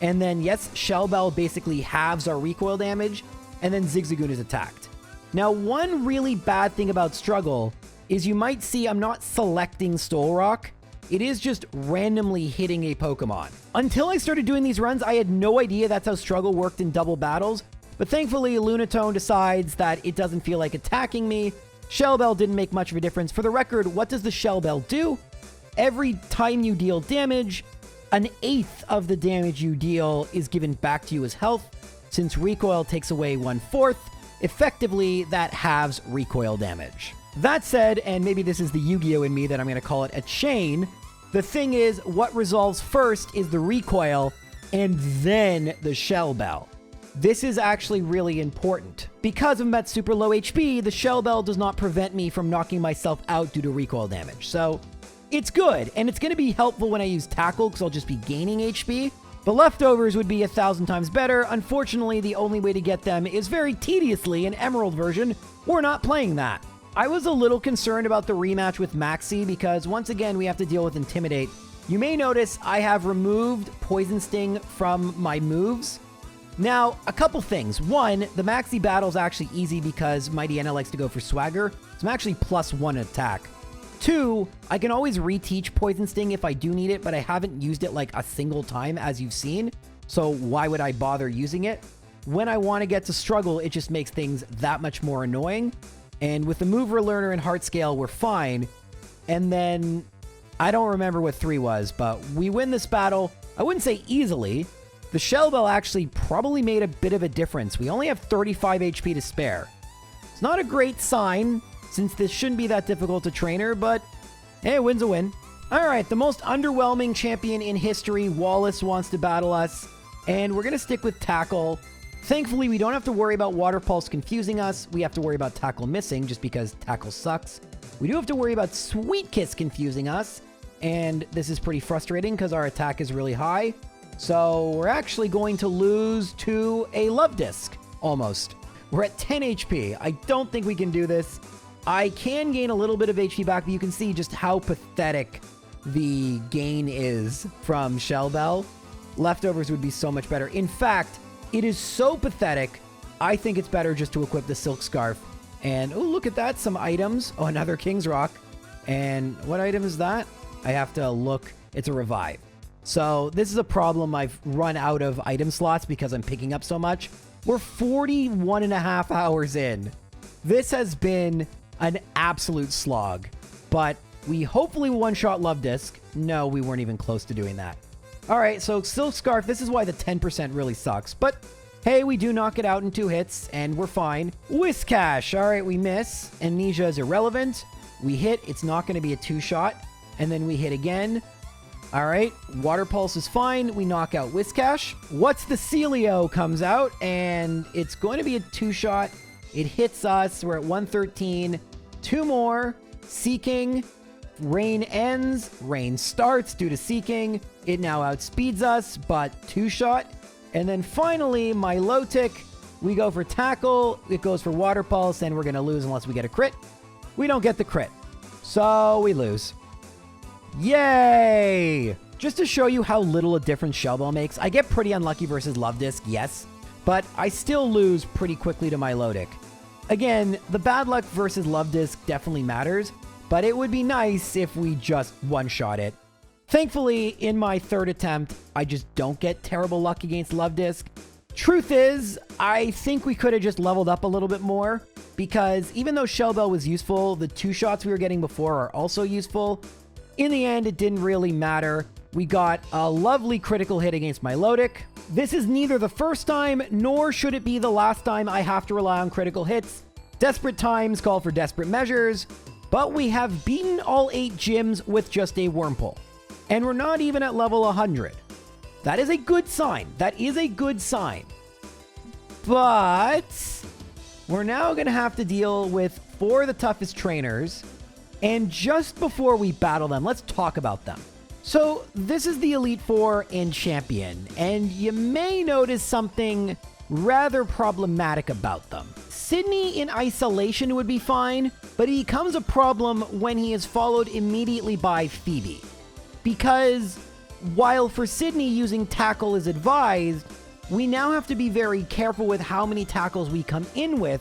and then, yes, Shell Bell basically halves our recoil damage, and then Zigzagoon is attacked. Now, one really bad thing about Struggle is you might see I'm not selecting Stole Rock. It is just randomly hitting a Pokemon. Until I started doing these runs, I had no idea that's how Struggle worked in double battles, but thankfully Lunatone decides that it doesn't feel like attacking me, Shell Bell didn't make much of a difference. For the record, what does the Shell Bell do? Every time you deal damage, an eighth of the damage you deal is given back to you as health. Since recoil takes away 1/4, effectively that halves recoil damage. That said, and maybe this is the Yu-Gi-Oh in me that I'm going to call it a chain, the thing is, what resolves first is the recoil and then the Shell Bell. This is actually really important. Because I'm at super low HP, the Shell Bell does not prevent me from knocking myself out due to recoil damage. So it's good, and it's going to be helpful when I use Tackle because I'll just be gaining HP. The leftovers would be 1,000 times better. Unfortunately, the only way to get them is very tediously an Emerald version. We're not playing that. I was a little concerned about the rematch with Maxie because once again, we have to deal with Intimidate. You may notice I have removed Poison Sting from my moves. Now, a couple things. One, the Maxie battle is actually easy because my Deanna likes to go for Swagger, so I'm actually +1 attack. Two, I can always reteach Poison Sting if I do need it, but I haven't used it like a single time as you've seen, so why would I bother using it? When I want to get to Struggle, it just makes things that much more annoying, and with the Mover Learner and Heart Scale, we're fine. And then, I don't remember what 3 was, but we win this battle, I wouldn't say easily. The Shell Bell actually probably made a bit of a difference. We only have 35 HP to spare. It's not a great sign, since this shouldn't be that difficult to train her, but hey, a win's a win. Alright, the most underwhelming champion in history, Wallace, wants to battle us, and we're going to stick with Tackle. Thankfully, we don't have to worry about Water Pulse confusing us. We have to worry about Tackle missing, just because Tackle sucks. We do have to worry about Sweet Kiss confusing us, and this is pretty frustrating because our attack is really high. So we're actually going to lose to a Love Disc, almost. We're at 10 HP. I don't think we can do this. I can gain a little bit of HP back, but you can see just how pathetic the gain is from Shell Bell. Leftovers would be so much better. In fact, it is so pathetic, I think it's better just to equip the Silk Scarf. And, oh, look at that, some items. Oh, another King's Rock. And what item is that? I have to look. It's a Revive. So this is a problem. I've run out of item slots because I'm picking up so much. We're 41.5 hours in. This has been an absolute slog, but we hopefully one-shot Love Disc. No, we weren't even close to doing that. All right, so Silk Scarf, this is why the 10% really sucks, but hey, we do knock it out in 2 hits, and we're fine. Whiskash, all right, we miss. Amnesia is irrelevant. We hit, it's not going to be a 2-shot, and then we hit again. All right, Water Pulse is fine. We knock out Whiskash. What's the Celio comes out, and it's going to be a 2-shot. It hits us. We're at 113. 2 more. Seeking. Rain ends. Rain starts due to Seeking. It now outspeeds us, but 2-shot. And then finally, my low tick. We go for Tackle. It goes for Water Pulse, and we're going to lose unless we get a crit. We don't get the crit, so we lose. Yay! Just to show you how little a difference Shell Bell makes, I get pretty unlucky versus Love Disc, yes, but I still lose pretty quickly to my Lodic. Again, the bad luck versus Love Disc definitely matters, but it would be nice if we just one-shot it. Thankfully, in my 3rd attempt, I just don't get terrible luck against Love Disc. Truth is, I think we could have just leveled up a little bit more, because even though Shell Bell was useful, the 2 shots we were getting before are also useful. In the end, it didn't really matter. We got a lovely critical hit against my Lodic. This is neither the first time, nor should it be the last time I have to rely on critical hits. Desperate times call for desperate measures, but we have beaten all 8 gyms with just a Wurmple. And we're not even at level 100. That is a good sign. That is a good sign. But we're now going to have to deal with 4 of the toughest trainers. And just before we battle them, let's talk about them. So this is the Elite Four and Champion, and you may notice something rather problematic about them. Sydney in isolation would be fine, but he becomes a problem when he is followed immediately by Phoebe. Because while for Sydney using Tackle is advised, we now have to be very careful with how many tackles we come in with,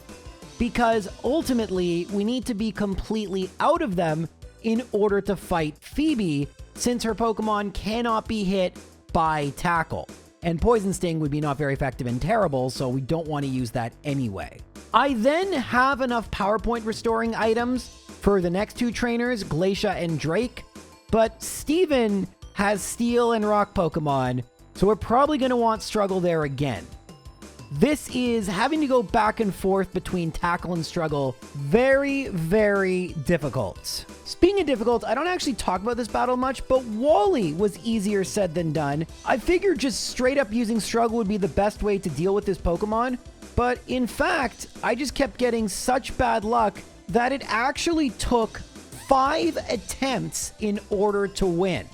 because ultimately we need to be completely out of them in order to fight Phoebe, since her Pokemon cannot be hit by Tackle. And Poison Sting would be not very effective and terrible, so we don't want to use that anyway. I then have enough PowerPoint restoring items for the next two trainers, Glacia and Drake, but Steven has Steel and Rock Pokemon, so we're probably going to want Struggle there again. This is having to go back and forth between Tackle and Struggle. Very, very difficult. Speaking of difficult, I don't actually talk about this battle much, but Wally was easier said than done. I figured just straight up using Struggle would be the best way to deal with this Pokemon, but in fact, I just kept getting such bad luck that it actually took 5 attempts in order to win.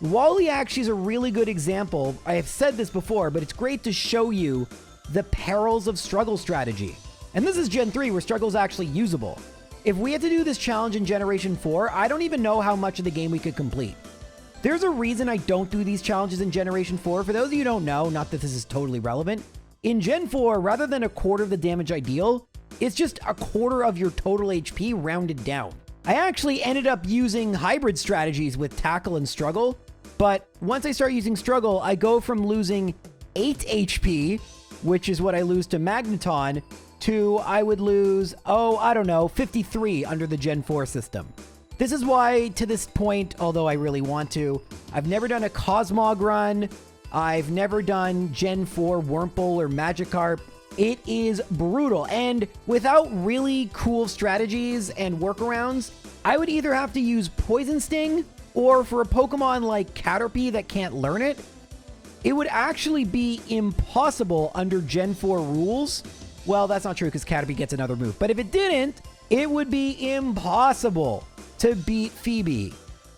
Wally actually is a really good example. I have said this before, but it's great to show you the perils of Struggle strategy. And this is Gen 3 where Struggle is actually usable. If we had to do this challenge in Generation 4, I don't even know how much of the game we could complete. There's a reason I don't do these challenges in Generation 4. For those of you who don't know, not that this is totally relevant, in Gen 4, rather than a quarter of the damage ideal, it's just a quarter of your total HP rounded down. I actually ended up using hybrid strategies with Tackle and Struggle, but once I start using Struggle, I go from losing 8 HP, which is what I lose to Magneton, to I would lose, 53 under the Gen 4 system. This is why, to this point, although I really want to, I've never done a Cosmog run, I've never done Gen 4 Wurmple or Magikarp. It is brutal, and without really cool strategies and workarounds, I would either have to use Poison Sting, or for a Pokemon like Caterpie that can't learn it, it would actually be impossible under Gen 4 rules. Well, that's not true because Caterpie gets another move, but if it didn't, it would be impossible to beat Phoebe.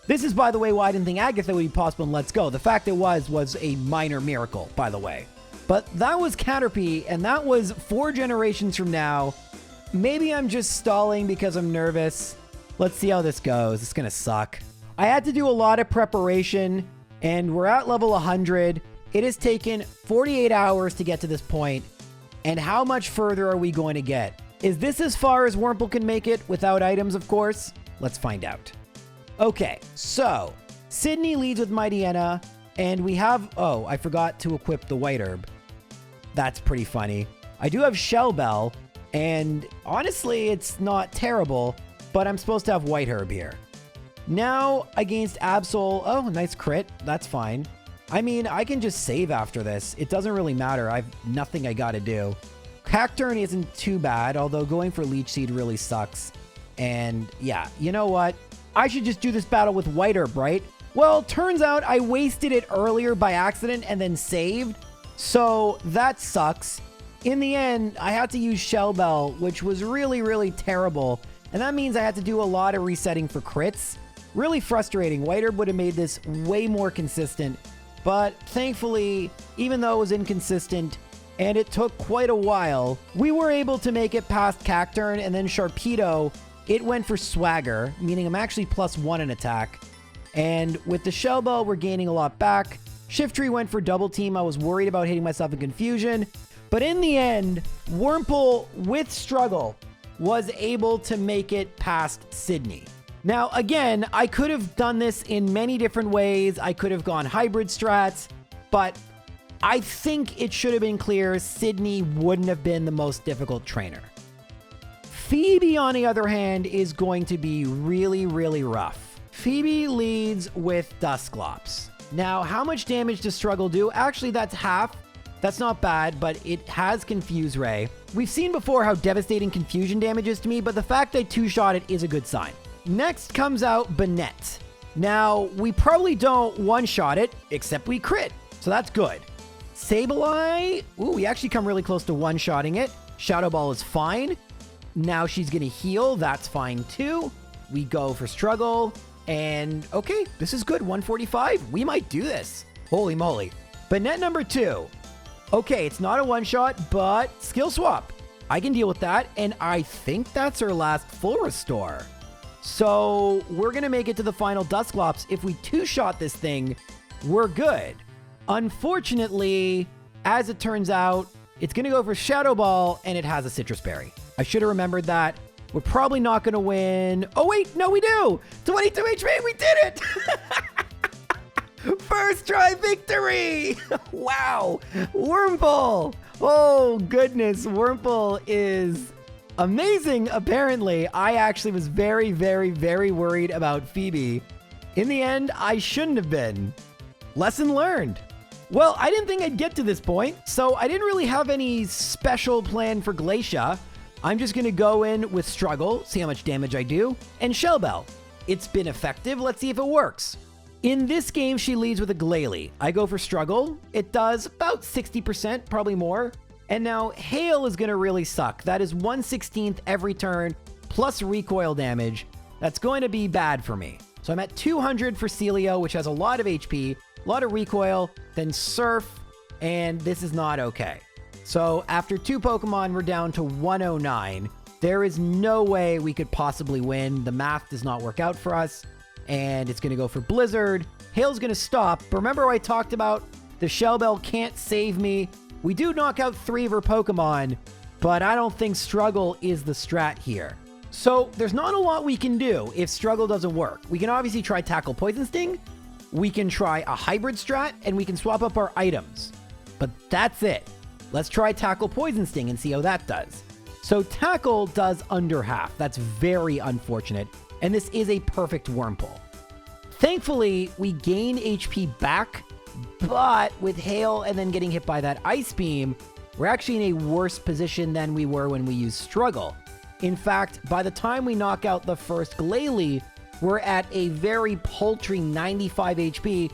This is, by the way, why I didn't think Agatha would be possible in Let's Go. The fact it was a minor miracle, by the way. But that was Caterpie, and that was 4 generations from now. Maybe I'm just stalling because I'm nervous. Let's see how this goes. It's gonna suck. I had to do a lot of preparation, and we're at level 100. It has taken 48 hours to get to this point, and how much further are we going to get? Is this as far as Wurmple can make it, without items, of course? Let's find out. Okay, so Sydney leads with Mightyena, and we have... Oh, I forgot to equip the White Herb. That's pretty funny. I do have Shell Bell, and honestly, it's not terrible, but I'm supposed to have White Herb here. Now, against Absol... Oh, nice crit. That's fine. I mean, I can just save after this. It doesn't really matter. I've nothing I gotta do. Cacturne isn't too bad, although going for Leech Seed really sucks. And yeah, you know what? I should just do this battle with White Herb, right? Well, turns out I wasted it earlier by accident and then saved. So that sucks. In the end, I had to use Shell Bell, which was really, really terrible. And that means I had to do a lot of resetting for crits. Really frustrating. White Herb would have made this way more consistent. But thankfully, even though it was inconsistent and it took quite a while, we were able to make it past Cacturne, and then Sharpedo, it went for Swagger, meaning I'm actually +1 in attack. And with the Shell Bell, we're gaining a lot back. Shiftry went for Double Team. I was worried about hitting myself in confusion. But in the end, Wurmple, with struggle, was able to make it past Sydney. Now, again, I could have done this in many different ways. I could have gone hybrid strats, but I think it should have been clear Sydney wouldn't have been the most difficult trainer. Phoebe, on the other hand, is going to be really, really rough. Phoebe leads with Dusclops. Now, how much damage does Struggle do? Actually, that's half. That's not bad, but it has Confuse Ray. We've seen before how devastating confusion damage is to me, but the fact I two-shot it is a good sign. Next comes out Banette. Now, we probably don't one-shot it, except we crit, so that's good. Sableye, ooh, we actually come really close to one-shotting it. Shadow Ball is fine. Now she's gonna heal, that's fine too. We go for Struggle, and okay, this is good, 145. We might do this. Holy moly. Banette number 2. Okay, it's not a one-shot, but skill swap. I can deal with that, and I think that's our last full restore. So we're gonna make it to the final Dusclops. If we two-shot this thing, we're good. Unfortunately, as it turns out, it's gonna go for Shadow Ball, and it has a Citrus Berry. I should have remembered that. We're probably not gonna win. Oh wait, no we do! 22 HP, we did it! First try victory! Wow! Wurmple! Oh, goodness. Wurmple is amazing, apparently. I actually was very, very, very worried about Phoebe. In the end, I shouldn't have been. Lesson learned. Well, I didn't think I'd get to this point, so I didn't really have any special plan for Glacia. I'm just going to go in with Struggle, see how much damage I do, and Shell Bell. It's been effective. Let's see if it works. In this game, she leads with a Glalie. I go for Struggle. It does about 60%, probably more. And now Hail is going to really suck. That is 1/16 every turn, plus recoil damage. That's going to be bad for me. So I'm at 200 for Celio, which has a lot of HP, a lot of recoil, then Surf, and this is not okay. So after 2 Pokemon, we're down to 109. There is no way we could possibly win. The math does not work out for us. And it's going to go for Blizzard. Hail's going to stop. But remember I talked about the Shell Bell can't save me. We do knock out 3 of her Pokemon, but I don't think Struggle is the strat here. So there's not a lot we can do if Struggle doesn't work. We can obviously try Tackle Poison Sting. We can try a hybrid strat, and we can swap up our items. But that's it. Let's try Tackle Poison Sting and see how that does. So Tackle does under half. That's very unfortunate. And this is a perfect Wurmple. Thankfully, we gain HP back, but with Hail and then getting hit by that Ice Beam, we're actually in a worse position than we were when we used Struggle. In fact, by the time we knock out the first Glalie, we're at a very paltry 95 HP,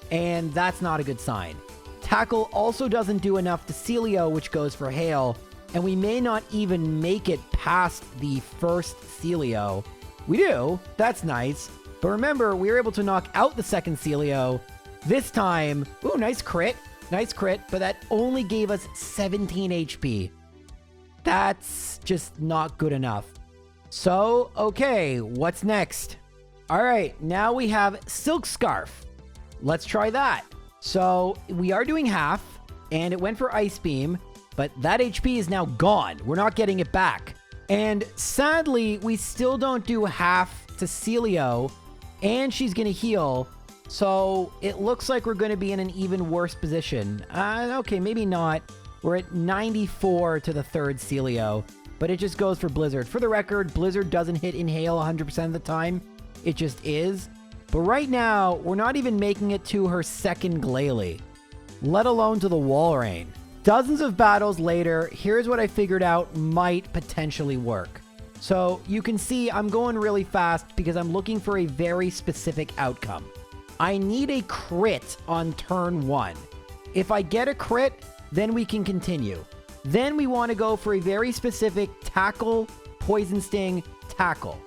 and that's not a good sign. Tackle also doesn't do enough to Celio, which goes for Hail, and we may not even make it past the first Celio. We do. That's nice. But remember, we were able to knock out the second Celio. This time, ooh, nice crit. Nice crit, but that only gave us 17 HP. That's just not good enough. So, okay, what's next? All right, now we have Silk Scarf. Let's try that. So, we are doing half, and it went for Ice Beam, but that HP is now gone. We're not getting it back. And sadly, we still don't do half to Celio, and she's going to heal. So it looks like we're going to be in an even worse position. Okay, maybe not. We're at 94 to the third Celio, but it just goes for Blizzard. For the record, Blizzard doesn't hit Inhale 100% of the time. It just is. But right now, we're not even making it to her second Glalie, let alone to the Walrein. Dozens of battles later, here's what I figured out might potentially work. So you can see I'm going really fast because I'm looking for a very specific outcome. I need a crit on turn 1. If I get a crit, then we can continue. Then we want to go for a very specific Tackle, Poison Sting, Tackle.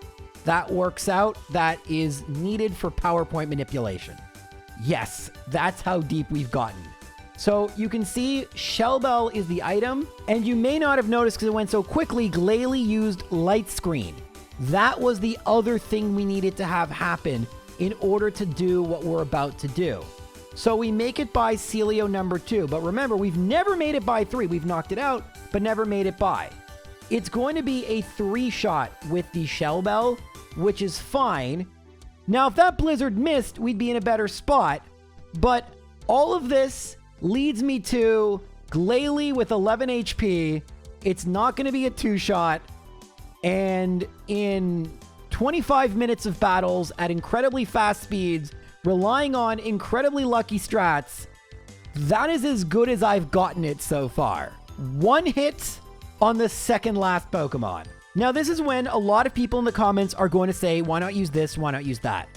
That works out. That is needed for PowerPoint manipulation. Yes, that's how deep we've gotten. So you can see Shell Bell is the item, and you may not have noticed because it went so quickly, Glalie used Light Screen. That was the other thing we needed to have happen in order to do what we're about to do. So we make it by Celio number 2, but remember, we've never made it by 3. We've knocked it out, but never made it by. It's going to be a 3-shot with the Shell Bell, which is fine. Now, if that Blizzard missed, we'd be in a better spot, but all of this leads me to Glalie with 11 HP. It's not going to be a 2-shot. And in 25 minutes of battles at incredibly fast speeds, relying on incredibly lucky strats, that is as good as I've gotten it so far. 1 hit on the second last Pokemon. Now, this is when a lot of people in the comments are going to say, why not use this? Why not use that?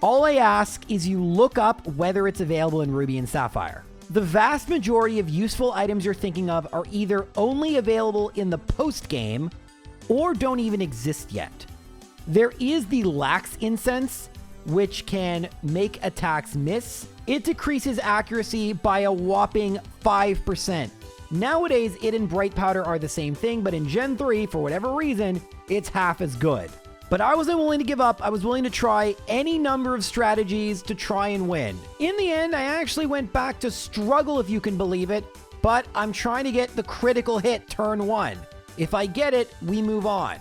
All I ask is you look up whether it's available in Ruby and Sapphire. The vast majority of useful items you're thinking of are either only available in the post-game or don't even exist yet. There is the Lax Incense, which can make attacks miss. It decreases accuracy by a whopping 5%. Nowadays, it and Bright Powder are the same thing, but in Gen 3, for whatever reason, it's half as good. But I wasn't willing to give up. I was willing to try any number of strategies to try and win. In the end, I actually went back to Struggle, if you can believe it, but I'm trying to get the critical hit turn 1. If I get it, we move on.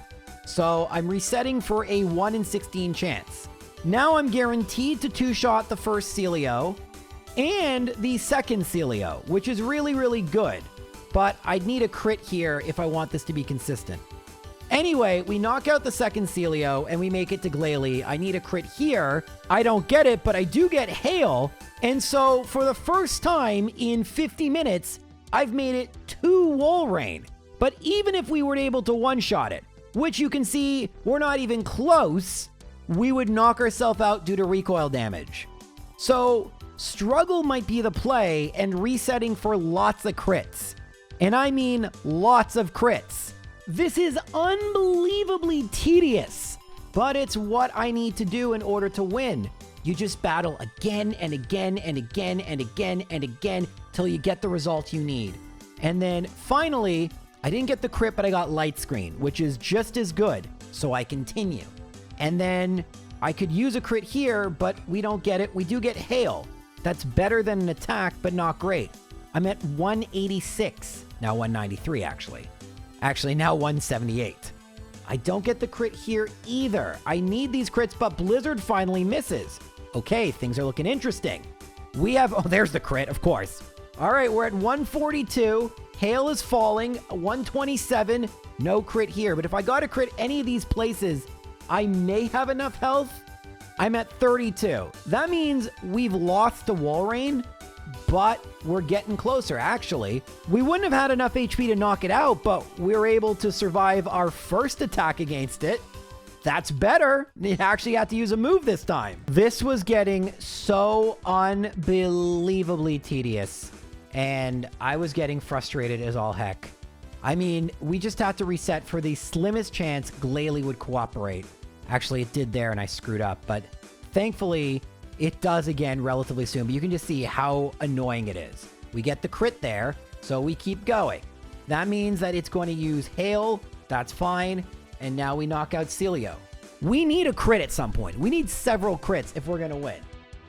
So I'm resetting for a 1 in 16 chance. Now I'm guaranteed to 2-shot the first Celio and the second Celio, which is really, really good. but I'd need a crit here if I want this to be consistent. Anyway, we knock out the second Celio and we make it to Glacia. I need a crit here. I don't get it, but I do get Hail. And so for the first time in 50 minutes, I've made it to Walrein. But even if we were able to one-shot it, which you can see we're not even close, we would knock ourselves out due to recoil damage. So struggle might be the play and resetting for lots of crits. And I mean lots of crits. This is unbelievably tedious, but it's what I need to do in order to win. You just battle again and again and again and again and again till you get the result you need. And then finally, I didn't get the crit, but I got light screen, which is just as good. So I continue. And then I could use a crit here, but we don't get it. We do get Hail. That's better than an attack, but not great. I'm at 186. Now 193, actually. Actually, now 178. I don't get the crit here either. I need these crits, but Blizzard finally misses. Okay, things are looking interesting. We have... Oh, there's the crit, of course. All right, we're at 142. Hail is falling. 127. No crit here. But if I got a crit any of these places, I may have enough health. I'm at 32. That means we've lost to Walrein, but we're getting closer, actually. We wouldn't have had enough HP to knock it out, but we were able to survive our first attack against it. That's better. It actually had to use a move this time. This was getting so unbelievably tedious, and I was getting frustrated as all heck. I mean, we just had to reset for the slimmest chance Glacia would cooperate. Actually, it did there, and I screwed up, but thankfully... it does again relatively soon, but you can just see how annoying it is. We get the crit there, so we keep going. That means that it's going to use Hail. That's fine. And now we knock out Celio. We need a crit at some point. We need several crits if we're going to win.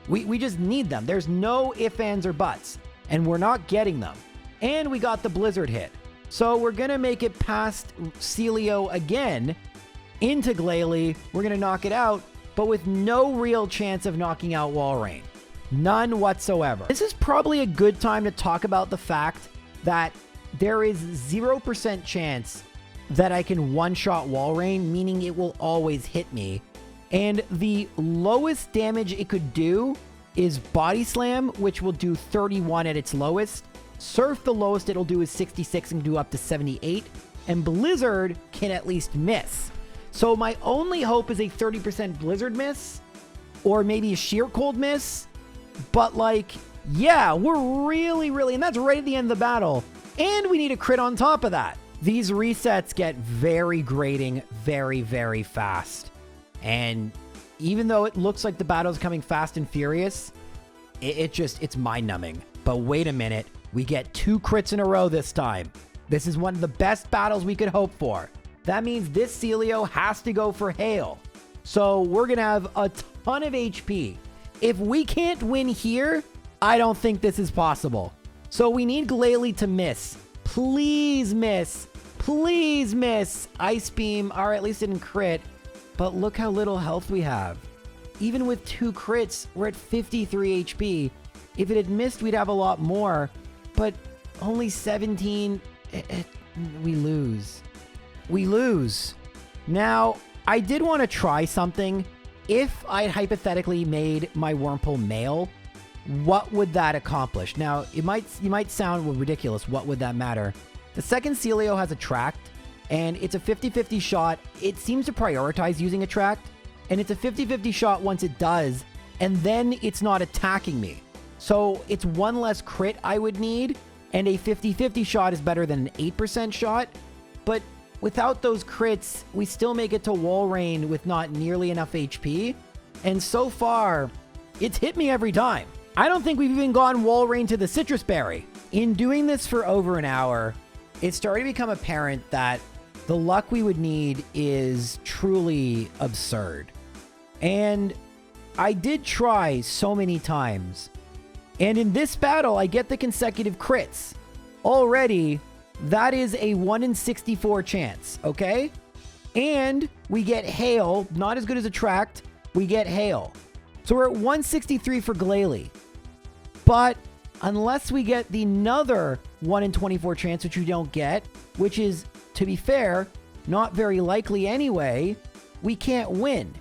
We just need them. There's no ifs, ands, or buts. And we're not getting them. And we got the Blizzard hit. So we're going to make it past Celio again into Glacia. We're going to knock it out, but with no real chance of knocking out Walrein. None whatsoever. This is probably a good time to talk about the fact that there is 0% chance that I can one-shot Walrein, meaning it will always hit me. And the lowest damage it could do is Body Slam, which will do 31 at its lowest. Surf, the lowest it'll do is 66 and do up to 78. And Blizzard can at least miss. So my only hope is a 30% Blizzard miss, or maybe a Sheer Cold miss. But like, yeah, we're really, and that's right at the end of the battle. And we need a crit on top of that. These resets get very grating very fast. And even though it looks like the battle's coming fast and furious, it's mind-numbing. But wait a minute, we get 2 crits in a row this time. This is one of the best battles we could hope for. That means this Celio has to go for Hail. So we're going to have a ton of HP. If we can't win here, I don't think this is possible. So we need Glacia to miss. Please miss. Please miss. Ice Beam, or at least it didn't crit. But look how little health we have. Even with 2 crits, we're at 53 HP. If it had missed, we'd have a lot more. But only 17, we lose. We lose. Now, I did want to try something. If I had hypothetically made my Wurmple male, what would that accomplish? Now, you might sound ridiculous. What would that matter? The second Celio has Attract, and it's a 50-50 shot. It seems to prioritize using Attract, and it's a 50-50 shot once it does, and then it's not attacking me. So it's one less crit I would need, and a 50-50 shot is better than an 8% shot. But without those crits, we still make it to Walrein with not nearly enough HP. And so far, it's hit me every time. I don't think we've even gone Walrein to the Citrus Berry. In doing this for over an hour, it's starting to become apparent that the luck we would need is truly absurd. And I did try so many times. And in this battle, I get the consecutive crits. Already, that is a 1 in 64 chance, okay? And we get Hail, not as good as Attract, we get Hail. So we're at 163 for Glacia. But unless we get the another 1 in 24 chance, which we don't get, which is, to be fair, not very likely anyway, we can't win.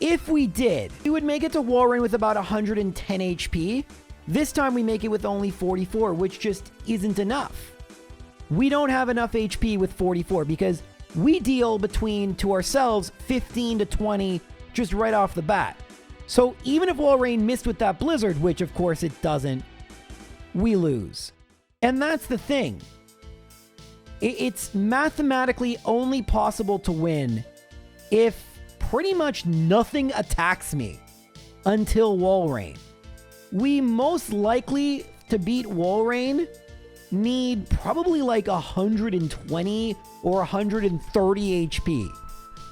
If we did, we would make it to Walrein with about 110 HP. This time we make it with only 44, which just isn't enough. We don't have enough HP with 44 because we deal between, to ourselves, 15 to 20 just right off the bat. So even if Walrein missed with that blizzard, which of course it doesn't, we lose. And that's the thing. It's mathematically only possible to win if pretty much nothing attacks me until Walrein. We most likely, to beat Walrein, need probably like 120 or 130 HP.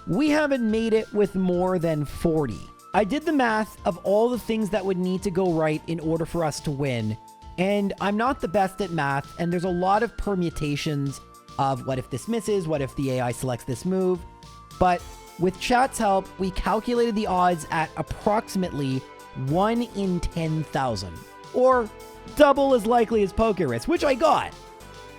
We haven't made it with more than 40. I did the math of all the things that would need to go right in order for us to win, and I'm not the best at math, and there's a lot of permutations of what if this misses, what if the AI selects this move, but with chat's help, we calculated the odds at approximately 1 in 10,000, or double as likely as Pokerus, which I got.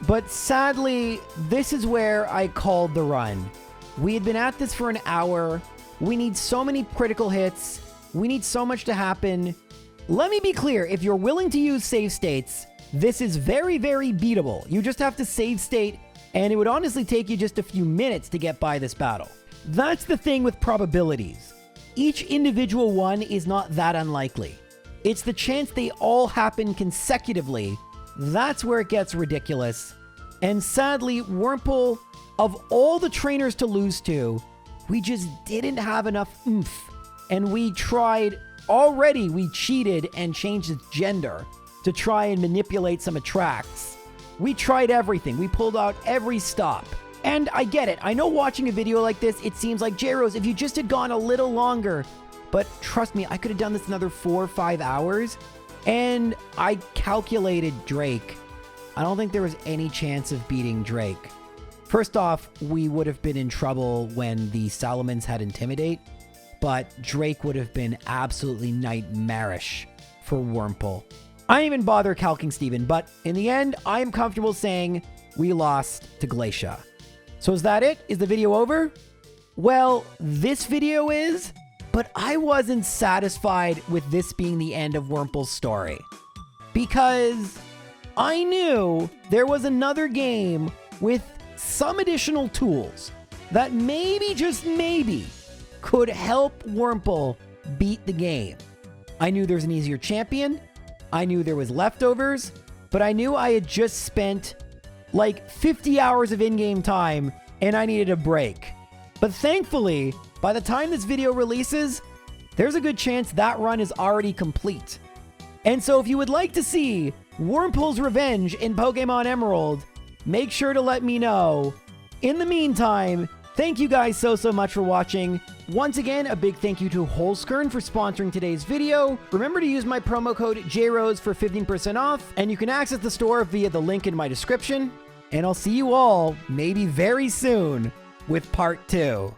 But sadly, this is where I called the run. We had been at this for an hour. We need so many critical hits. We need so much to happen. Let me be clear, if you're willing to use save states, this is very, very beatable. You just have to save state, and it would honestly take you just a few minutes to get by this battle. That's the thing with probabilities. Each individual one is not that unlikely. It's the chance they all happen consecutively. That's where it gets ridiculous. And sadly, Wurmple, of all the trainers to lose to, we just didn't have enough oomph. And we tried, already we cheated and changed its gender to try and manipulate some attracts. We tried everything. We pulled out every stop. And I get it. I know watching a video like this, it seems like, J-Rose, if you just had gone a little longer. But trust me, I could have done this another 4 or 5 hours. And I calculated Drake. I don't think there was any chance of beating Drake. First off, we would have been in trouble when the Salamans had Intimidate. But Drake would have been absolutely nightmarish for Wurmple. I didn't even bother calcing Steven, but in the end, I am comfortable saying we lost to Glacia. So is that it? Is the video over? Well, this video is, but I wasn't satisfied with this being the end of Wurmple's story. Because I knew there was another game with some additional tools that maybe, just maybe, could help Wurmple beat the game. I knew there was an easier champion. I knew there was leftovers, but I knew I had just spent like 50 hours of in-game time and I needed a break. But thankfully, by the time this video releases, there's a good chance that run is already complete. And so if you would like to see Wurmple's revenge in Pokemon Emerald, make sure to let me know. In the meantime, thank you guys so much for watching. Once again, a big thank you to Holskern for sponsoring today's video. Remember to use my promo code JROSE for 15% off, and you can access the store via the link in my description. And I'll see you all, maybe very soon, with part 2.